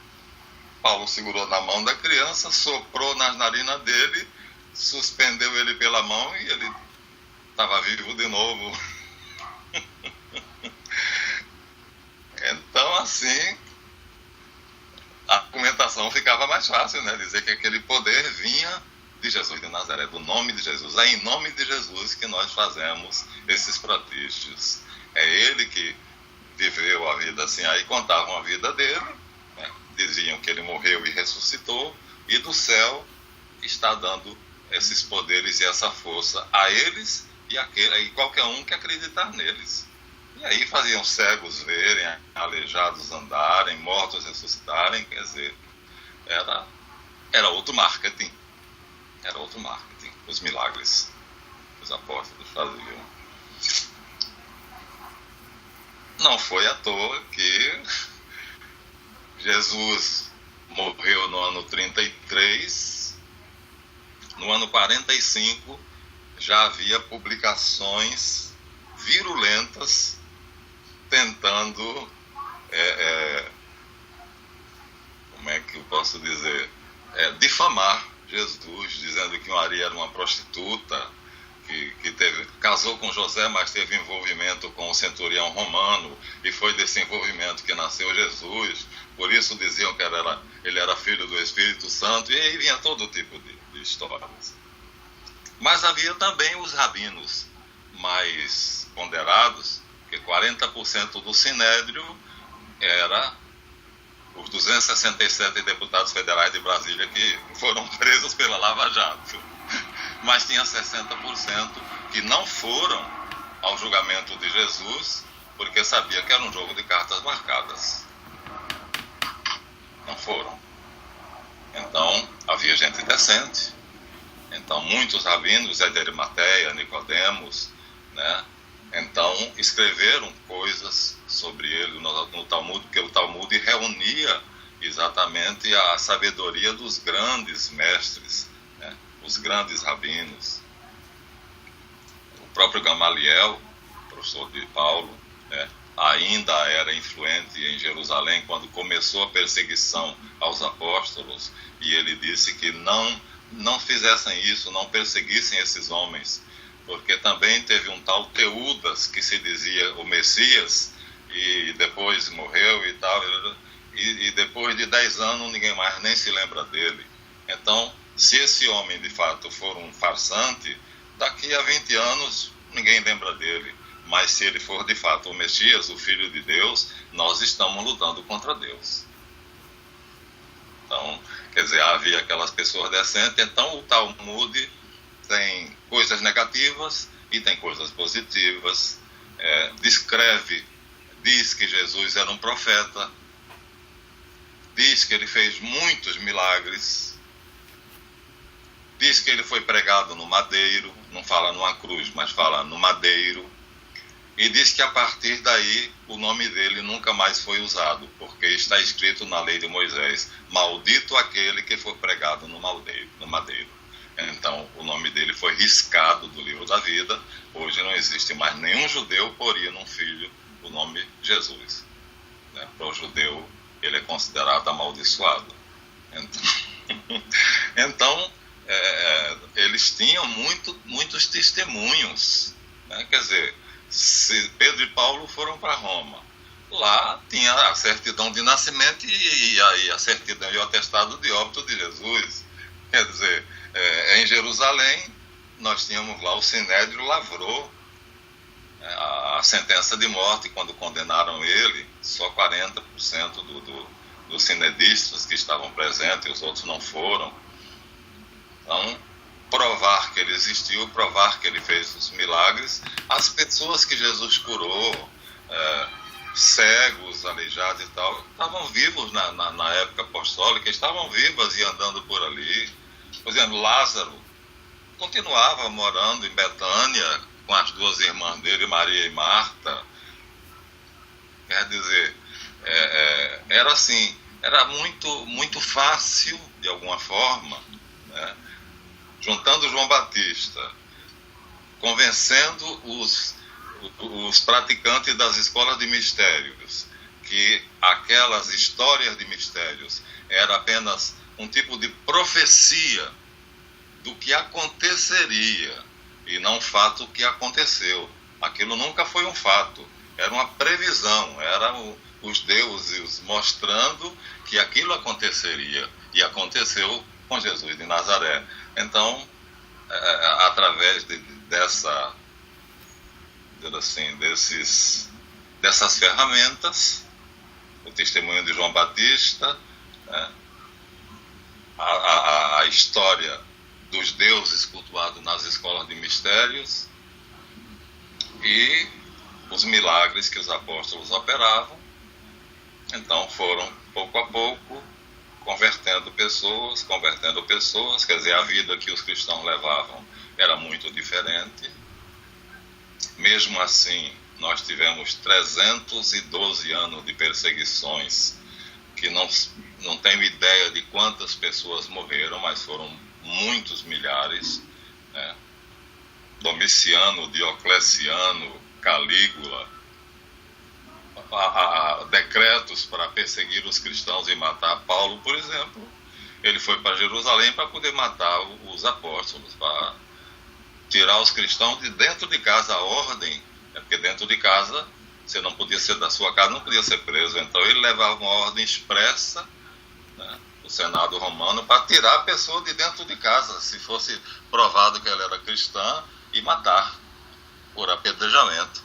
Paulo segurou na mão da criança, soprou nas narinas dele, suspendeu ele pela mão e ele estava vivo de novo. Então, assim, a argumentação ficava mais fácil, né? Dizer que aquele poder vinha de Jesus de Nazaré, do nome de Jesus. É em nome de Jesus que nós fazemos esses prodígios. É ele que viveu a vida assim. Aí contavam a vida dele, né? Diziam que ele morreu e ressuscitou, e do céu está dando esses poderes e essa força a eles e qualquer um que acreditar neles. E aí faziam cegos verem, aleijados andarem, mortos ressuscitarem. Quer dizer, era outro marketing. Era outro marketing, os milagres que os apóstolos faziam. Não foi à toa que Jesus morreu no ano 33, no ano 45 já havia publicações virulentas tentando, como é que eu posso dizer, difamar Jesus, dizendo que Maria era uma prostituta, casou com José, mas teve envolvimento com o centurião romano, e foi desse envolvimento que nasceu Jesus. Por isso diziam que ele era filho do Espírito Santo, e aí vinha todo tipo de histórias. Mas havia também os rabinos mais ponderados, que 40% do Sinédrio era os 267 deputados federais de Brasília que foram presos pela Lava Jato. Mas tinha 60% que não foram ao julgamento de Jesus, porque sabia que era um jogo de cartas marcadas. Não foram. Então, havia gente decente. Então, muitos rabinos, Zé de Arimateia, Nicodemos, né? Então, escreveram coisas sobre ele no Talmud, porque o Talmud reunia exatamente a sabedoria dos grandes mestres, né? Os grandes rabinos. O próprio Gamaliel, professor de Paulo, né? Ainda era influente em Jerusalém quando começou a perseguição aos apóstolos, e ele disse que não fizessem isso, não perseguissem esses homens, porque também teve um tal Teudas, que se dizia o Messias, e depois morreu e tal, e depois de 10 anos ninguém mais nem se lembra dele. Então, se esse homem de fato for um farsante, daqui a 20 anos ninguém lembra dele. Mas se ele for de fato o Messias, o Filho de Deus, nós estamos lutando contra Deus. Então, quer dizer, havia aquelas pessoas decentes. Então o Talmud tem coisas negativas e tem coisas positivas. Diz que Jesus era um profeta, diz que ele fez muitos milagres, diz que ele foi pregado no madeiro, não fala numa cruz, mas fala no madeiro, e diz que a partir daí o nome dele nunca mais foi usado, porque está escrito na lei de Moisés: maldito aquele que for pregado no madeiro. Então o nome dele foi riscado do livro da vida. Hoje não existe mais nenhum judeu poria num filho o nome Jesus, né? Para o judeu ele é considerado amaldiçoado. Então eles tinham muitos testemunhos, né? Quer dizer, se Pedro e Paulo foram para Roma, lá tinha a certidão de nascimento e a certidão e o atestado de óbito de Jesus. Quer dizer, em Jerusalém nós tínhamos lá, o Sinédrio lavrou a sentença de morte quando condenaram ele. Só 40% dos sinedistas que estavam presentes, e os outros não foram. Então, provar que ele existiu, provar que ele fez os milagres. As pessoas que Jesus curou, cegos, aleijados e tal, estavam vivos na época apostólica, estavam vivas e andando por ali. Por exemplo, Lázaro continuava morando em Betânia com as duas irmãs dele, Maria e Marta. Quer dizer, era assim, era muito fácil, de alguma forma, né? Juntando João Batista, convencendo os praticantes das escolas de mistérios que aquelas histórias de mistérios era apenas um tipo de profecia do que aconteceria e não fato que aconteceu. Aquilo nunca foi um fato, era uma previsão, eram os deuses mostrando que aquilo aconteceria, e aconteceu com Jesus de Nazaré. Então, através dessas ferramentas, o testemunho de João Batista, né, a história dos deuses cultuados nas escolas de mistérios e os milagres que os apóstolos operavam, então foram, pouco a pouco, convertendo pessoas, quer dizer, a vida que os cristãos levavam era muito diferente. Mesmo assim, nós tivemos 312 anos de perseguições, que não tenho ideia de quantas pessoas morreram, mas foram muitos milhares, né? Domiciano, Diocleciano, Calígula, decretos para perseguir os cristãos e matar. Paulo, por exemplo, ele foi para Jerusalém para poder matar os apóstolos, para tirar os cristãos de dentro de casa. A ordem, porque dentro de casa você não podia ser da sua casa, não podia ser preso. Então ele levava uma ordem expressa, né, do Senado romano, para tirar a pessoa de dentro de casa, se fosse provado que ela era cristã, e matar por apedrejamento.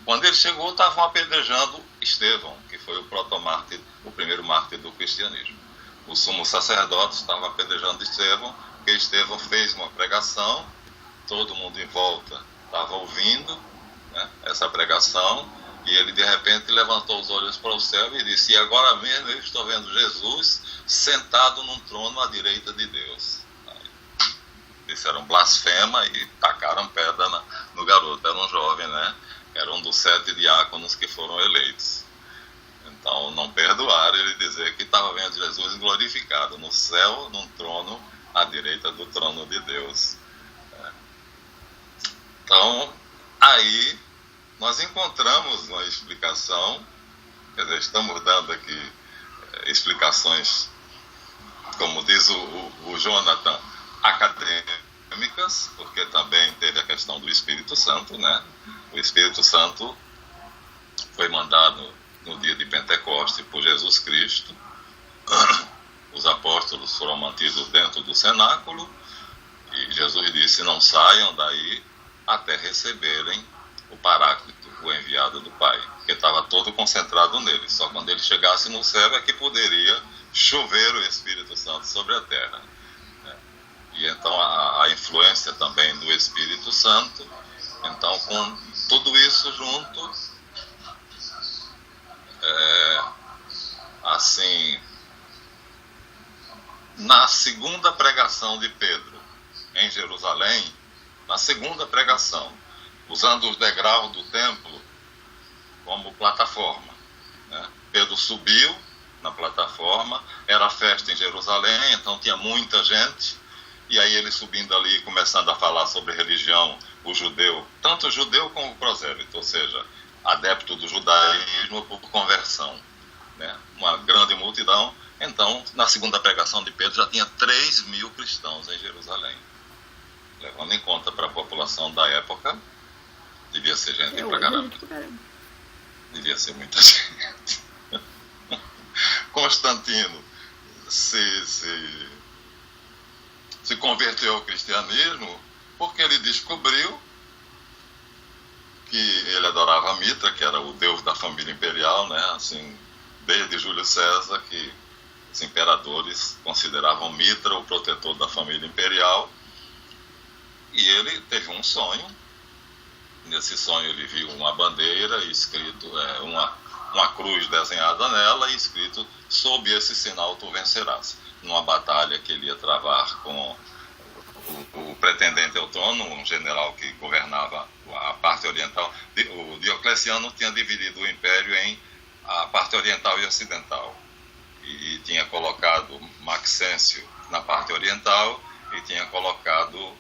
Quando ele chegou, estavam apedrejando Estevão, que foi o protomártir, o primeiro mártir do cristianismo. Os sumos sacerdotes estavam apedrejando Estevão, porque Estevão fez uma pregação, todo mundo em volta estava ouvindo, né, essa pregação, e ele de repente levantou os olhos para o céu e disse: e agora mesmo eu estou vendo Jesus sentado num trono à direita de Deus. Disseram blasfema e tacaram pedra no garoto. Era um jovem, né? Era um dos 7 diáconos que foram eleitos. Então não perdoaram ele dizer que estava vendo Jesus glorificado no céu, num trono à direita do trono de Deus. Então aí nós encontramos uma explicação, quer dizer, estamos dando aqui explicações, como diz o Jonathan, acadêmicas, porque também teve a questão do Espírito Santo, né? O Espírito Santo foi mandado no dia de Pentecoste por Jesus Cristo. Os apóstolos foram mantidos dentro do cenáculo e Jesus disse: não saiam daí até receberem o Paráclito, o enviado do Pai, que estava todo concentrado nele. Só quando ele chegasse no céu é que poderia chover o Espírito Santo sobre a terra. E então a influência também do Espírito Santo. Então, com tudo isso junto, assim, na segunda pregação de Pedro em Jerusalém, na segunda pregação, usando os degraus do templo como plataforma, né? Pedro subiu na plataforma, era festa em Jerusalém, então tinha muita gente, e aí ele subindo ali, começando a falar sobre religião, o judeu, tanto o judeu como o prosélito, ou seja, adepto do judaísmo por conversão, né? Uma grande multidão. Então, na segunda pregação de Pedro, já tinha 3.000 cristãos em Jerusalém. Levando em conta para a população da época, devia ser gente pra caramba. Devia ser muita gente. Constantino se converteu ao cristianismo porque ele descobriu que ele adorava Mitra, que era o deus da família imperial, né? Assim, desde Júlio César, que os imperadores consideravam Mitra o protetor da família imperial. E ele teve um sonho. Nesse sonho ele viu uma bandeira escrito, uma cruz desenhada nela e escrito: sob esse sinal tu vencerás. Numa batalha que ele ia travar com o pretendente ao trono, um general que governava a parte oriental. O Diocleciano tinha dividido o império em a parte oriental e ocidental. E tinha colocado Maxêncio na parte oriental e tinha colocado...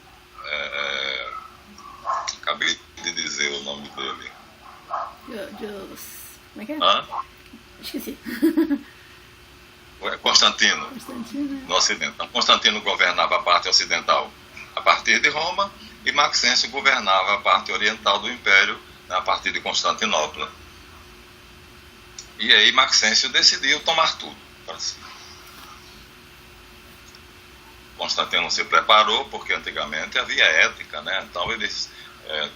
acabei de dizer o nome dele. Como é que é? Esqueci. Constantino, no Ocidente. Então, Constantino governava a parte ocidental a partir de Roma e Maxêncio governava a parte oriental do Império, né, a partir de Constantinopla. E aí Maxêncio decidiu tomar tudo para si. Constantino se preparou, porque antigamente havia ética, né? Então eles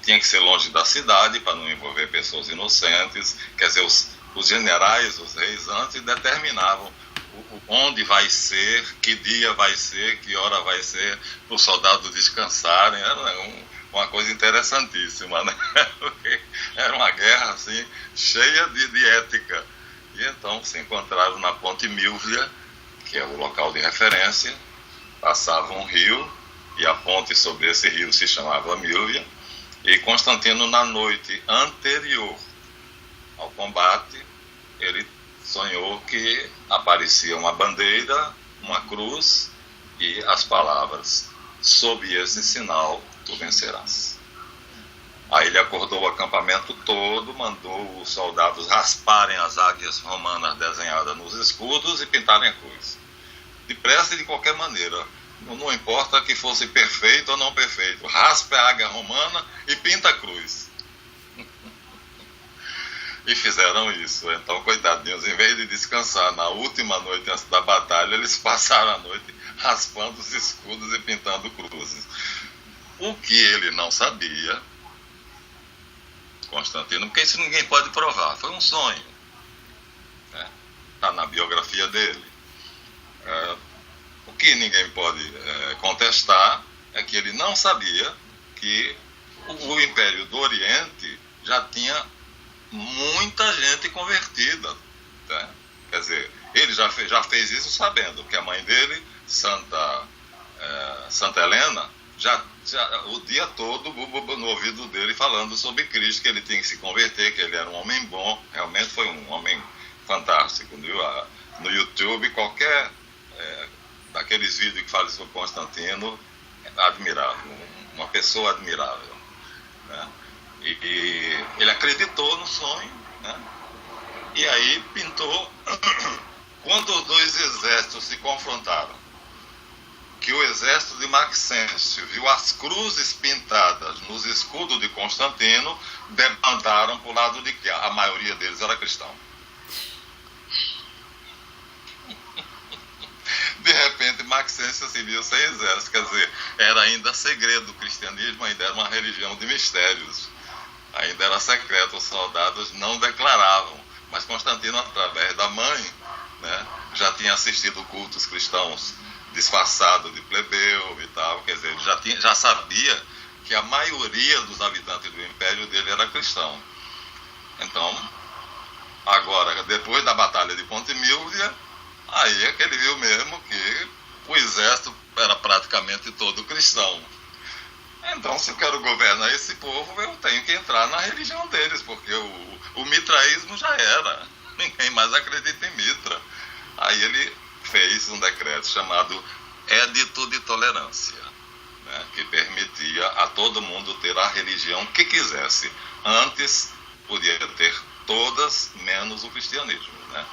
tinha que ser longe da cidade para não envolver pessoas inocentes. Quer dizer, os generais, os reis antes determinavam onde vai ser, que dia vai ser, que hora vai ser, para os soldados descansarem. Era uma coisa interessantíssima, né? Era uma guerra assim, cheia de ética. E então se encontraram na Ponte Milvia, que é o local de referência. Passava um rio, e a ponte sobre esse rio se chamava Milvia, e Constantino, na noite anterior ao combate, ele sonhou que aparecia uma bandeira, uma cruz, e as palavras: sob esse sinal tu vencerás. Aí ele acordou o acampamento todo, mandou os soldados rasparem as águias romanas desenhadas nos escudos e pintarem a cruz. depressa e de qualquer maneira. Não importa que fosse perfeito ou não perfeito. Raspe a águia romana e pinta a cruz. E fizeram isso. Então, coitadinhos, em vez de descansar na última noite antes da batalha, eles passaram a noite raspando os escudos e pintando cruzes. O que ele não sabia, Constantino, porque isso ninguém pode provar, foi um sonho. Está na biografia dele. O que ninguém pode contestar é que ele não sabia que o Império do Oriente já tinha muita gente convertida. Tá? Quer dizer, ele já fez isso sabendo que a mãe dele, Santa Helena, já o dia todo no ouvido dele falando sobre Cristo, que ele tinha que se converter, que ele era um homem bom. Realmente foi um homem fantástico. No YouTube, qualquer daqueles vídeos que falam sobre Constantino, é admirável, uma pessoa admirável, né? E ele acreditou no sonho, né? E aí pintou. Quando os dois exércitos se confrontaram, que o exército de Maxêncio viu as cruzes pintadas nos escudos de Constantino, debandaram para o lado de que a maioria deles era cristão. De repente, Maxêncio se viu sem exército, quer dizer, era ainda segredo, o cristianismo ainda era uma religião de mistérios, ainda era secreto, os soldados não declaravam, mas Constantino, através da mãe, né, já tinha assistido cultos cristãos disfarçado de plebeu e tal, quer dizer, ele já sabia que a maioria dos habitantes do império dele era cristão. Então, agora, depois da batalha de Ponte Milvia, aí é que ele viu mesmo que o exército era praticamente todo cristão. Então, se eu quero governar esse povo, eu tenho que entrar na religião deles, porque o mitraísmo já era, ninguém mais acredita em Mitra. Aí ele fez um decreto chamado Édito de Tolerância, né, que permitia a todo mundo ter a religião que quisesse. Antes podia ter todas, menos o cristianismo, né?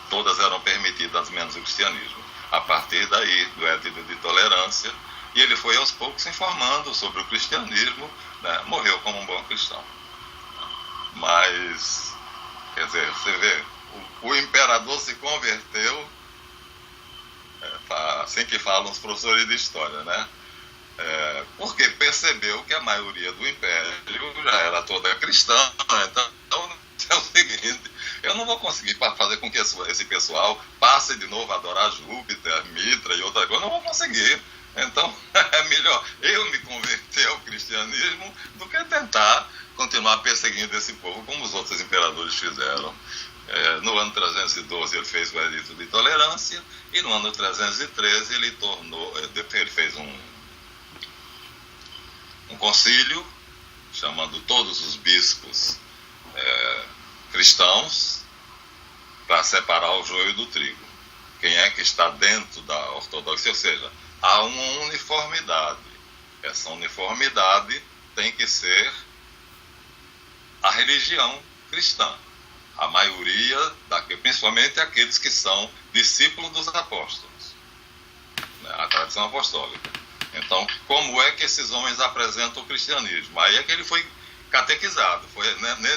Todas eram permitidas, menos o cristianismo. A partir daí, do Édito de Tolerância, e ele foi aos poucos se informando sobre o cristianismo, né? Morreu como um bom cristão. Mas, quer dizer, você vê, o imperador se converteu, assim que falam os professores de história, né? Porque percebeu que a maioria do império já era toda cristã. Então é o seguinte, eu não vou conseguir fazer com que esse pessoal passe de novo a adorar Júpiter, Mitra e outra coisa, eu não vou conseguir. Então é melhor eu me converter ao cristianismo do que tentar continuar perseguindo esse povo como os outros imperadores fizeram. No ano 312 ele fez o Edito de Tolerância, e no ano 313 ele fez um concílio chamando todos os bispos cristãos para separar o joio do trigo. Quem é que está dentro da ortodoxia? Ou seja, há uma uniformidade. Essa uniformidade tem que ser a religião cristã. A maioria, principalmente aqueles que são discípulos dos apóstolos, né, a tradição apostólica. Então, como é que esses homens apresentam o cristianismo? Aí é que ele foi catequizado. Foi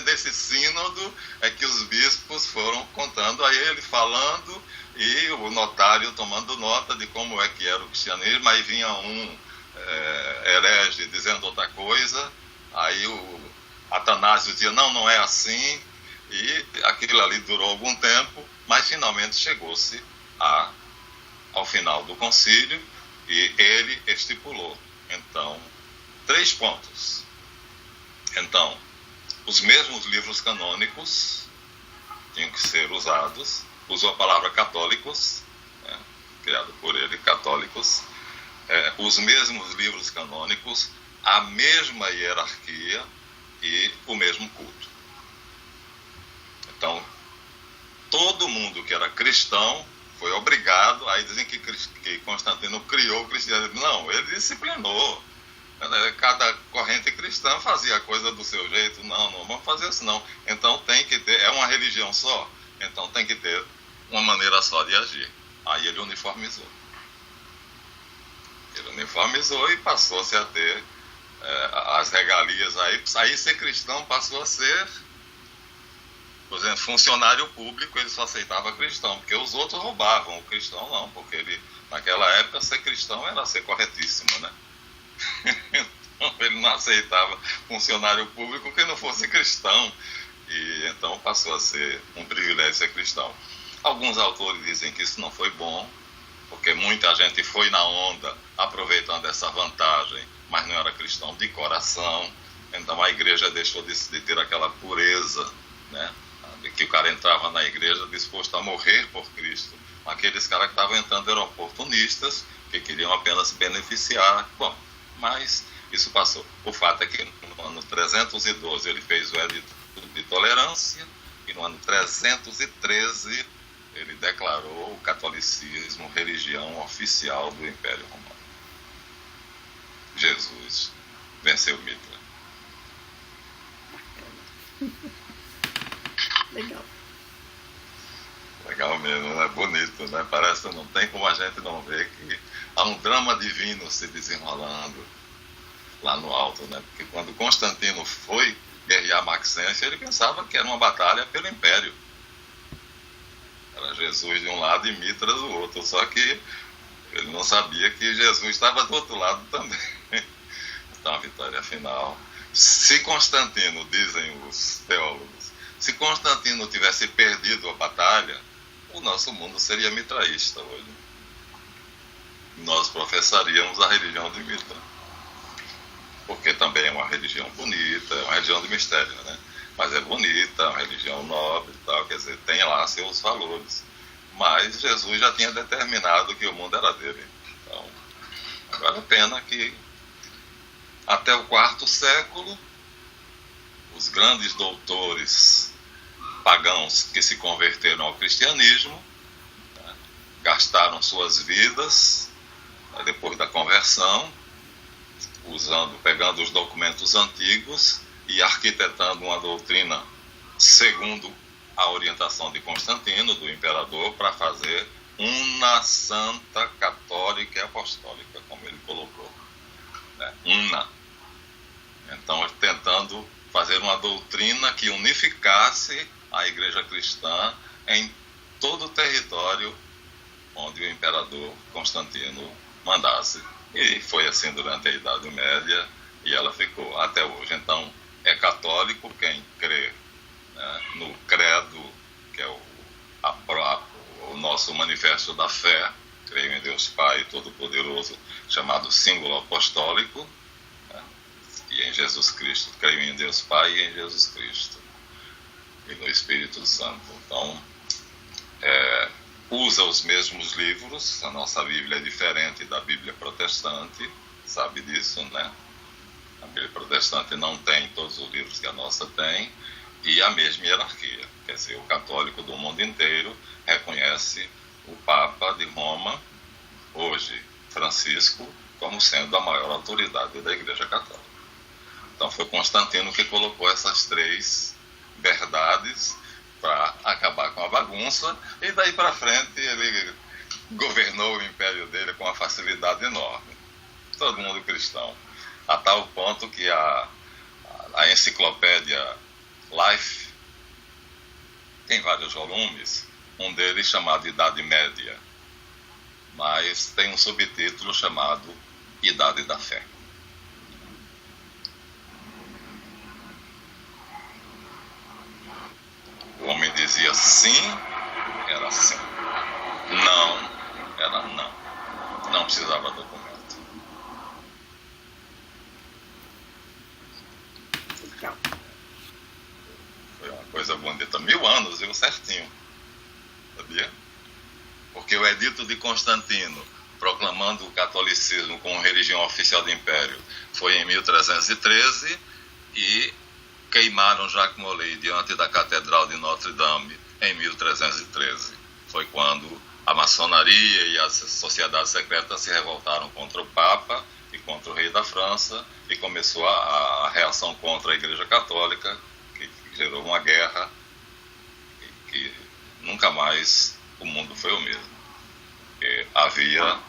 nesse sínodo é que os bispos foram contando a ele, falando, e o notário tomando nota de como é que era o cristianismo. Aí vinha um herege dizendo outra coisa, aí o Atanásio dizia, não é assim, e aquilo ali durou algum tempo, mas finalmente chegou-se ao final do concílio, e ele estipulou, então, 3 pontos. Então, os mesmos livros canônicos tinham que ser usados, usou a palavra católicos, né, criado por ele, católicos, os mesmos livros canônicos, a mesma hierarquia e o mesmo culto. Então, todo mundo que era cristão foi obrigado, aí dizem que Constantino criou o cristianismo. Não, ele disciplinou. Cada corrente cristã fazia a coisa do seu jeito. Não vamos fazer isso não. Então tem que ter, é uma religião só, então tem que ter uma maneira só de agir. Aí ele uniformizou. Ele uniformizou e passou-se a ter as regalias. Aí ser cristão passou a ser, por exemplo, funcionário público, ele só aceitava cristão, porque os outros roubavam, o cristão não, porque ele, naquela época, ser cristão era ser corretíssimo, né? Então ele não aceitava funcionário público que não fosse cristão, e então passou a ser um privilégio ser cristão. Alguns autores dizem que isso não foi bom, porque muita gente foi na onda aproveitando essa vantagem, mas não era cristão de coração. Então a igreja deixou de ter aquela pureza, né? De que o cara entrava na igreja disposto a morrer por Cristo. Aqueles caras que estavam entrando eram oportunistas, que queriam apenas se beneficiar. Bom, mas isso passou. O fato é que no ano 312 ele fez o edito de tolerância, e no ano 313 ele declarou o catolicismo religião oficial do Império Romano. Jesus venceu Mitra. Legal. Legal mesmo, né? Bonito, né? Parece que não tem como a gente não ver que há um drama divino se desenrolando lá no alto, né? Porque quando Constantino foi guerrear Maxência, ele pensava que era uma batalha pelo Império. Era Jesus de um lado e Mitra do outro, só que ele não sabia que Jesus estava do outro lado também. Então a vitória final. Se Constantino, dizem os teólogos, se Constantino tivesse perdido a batalha, o nosso mundo seria mitraísta hoje. Nós professaríamos a religião de Mitra, porque também é uma religião bonita, é uma religião de mistério, né? Mas é bonita, é uma religião nobre e tal, quer dizer, tem lá seus valores. Mas Jesus já tinha determinado que o mundo era dele. Então, agora a pena que até o quarto século, os grandes doutores pagãos que se converteram ao cristianismo, né, gastaram suas vidas, né, depois da conversão, pegando os documentos antigos e arquitetando uma doutrina segundo a orientação de Constantino, do imperador, para fazer una santa católica e apostólica, como ele colocou, né? Una. Então, tentando fazer uma doutrina que unificasse a igreja cristã em todo o território onde o imperador Constantino mandasse. E foi assim durante a Idade Média, e ela ficou até hoje. Então, é católico quem crê, né, no credo, que é o nosso manifesto da fé, creio em Deus Pai Todo-Poderoso, chamado símbolo apostólico, né, e em Jesus Cristo. Creio em Deus Pai e em Jesus Cristo, e no Espírito Santo. Então, usa os mesmos livros. A nossa Bíblia é diferente da Bíblia protestante, sabe disso, né? A Bíblia protestante não tem todos os livros que a nossa tem, e a mesma hierarquia. Quer dizer, o católico do mundo inteiro reconhece o Papa de Roma, hoje Francisco, como sendo a maior autoridade da Igreja Católica. Então foi Constantino que colocou essas três verdades para acabar com a bagunça, e daí para frente ele governou o império dele com uma facilidade enorme. Todo mundo cristão. A tal ponto que a enciclopédia Life tem vários volumes, um deles chamado Idade Média, mas tem um subtítulo chamado Idade da Fé. O homem dizia sim, era sim. Não, era não. Não precisava documento. Foi uma coisa bonita. 1000 anos, viu? Certinho. Sabia? Porque o edito de Constantino, proclamando o catolicismo como religião oficial do Império, foi em 1313, e queimaram Jacques Molay diante da Catedral de Notre-Dame em 1313. Foi quando a maçonaria e as sociedades secretas se revoltaram contra o Papa e contra o rei da França, e começou a reação contra a Igreja Católica, que gerou uma guerra, que nunca mais o mundo foi o mesmo. havia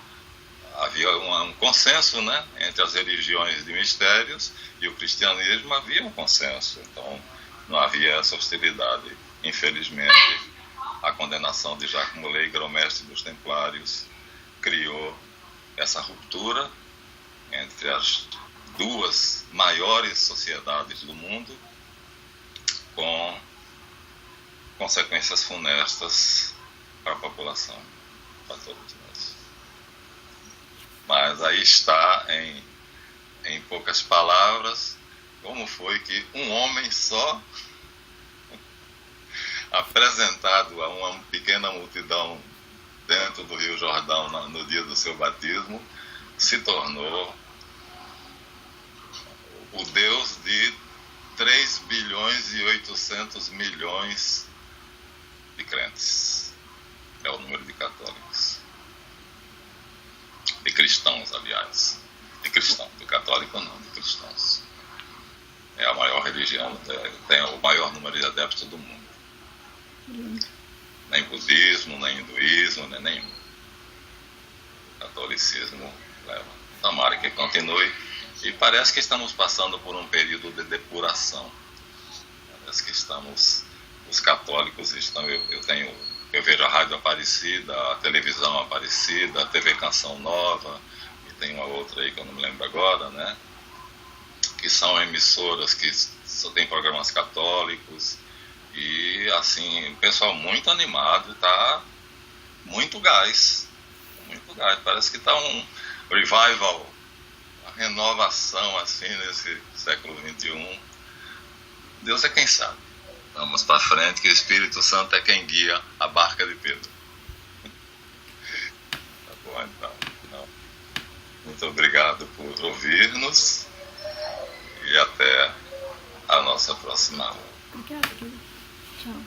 um consenso, né, entre as religiões de mistérios e o cristianismo. Havia um consenso, então não havia essa hostilidade. Infelizmente, a condenação de Jacques Molay, grão-mestre dos Templários, criou essa ruptura entre as duas maiores sociedades do mundo, com consequências funestas para a população, para todos nós. Mas aí está, em poucas palavras, como foi que um homem só, apresentado a uma pequena multidão dentro do Rio Jordão no dia do seu batismo, se tornou o Deus de 3 bilhões e 800 milhões de crentes. É o número de católicos. De cristãos, aliás. De cristãos, de católico não, de cristãos. É a maior religião, tem o maior número de adeptos do mundo. Nem budismo, nem hinduísmo, nem nenhum. O catolicismo leva. Tomara que continue. E parece que estamos passando por um período de depuração. Parece que os católicos estão, eu vejo a Rádio Aparecida, a televisão Aparecida, a TV Canção Nova, e tem uma outra aí que eu não me lembro agora, né? Que são emissoras que só tem programas católicos, e assim, o pessoal muito animado, tá muito gás, parece que está um revival, uma renovação assim nesse século XXI. Deus é quem sabe. Vamos para frente, que o Espírito Santo é quem guia a barca de Pedro. Tá bom, então. Muito obrigado por ouvir-nos e até a nossa próxima aula. Obrigada, querido. Tchau.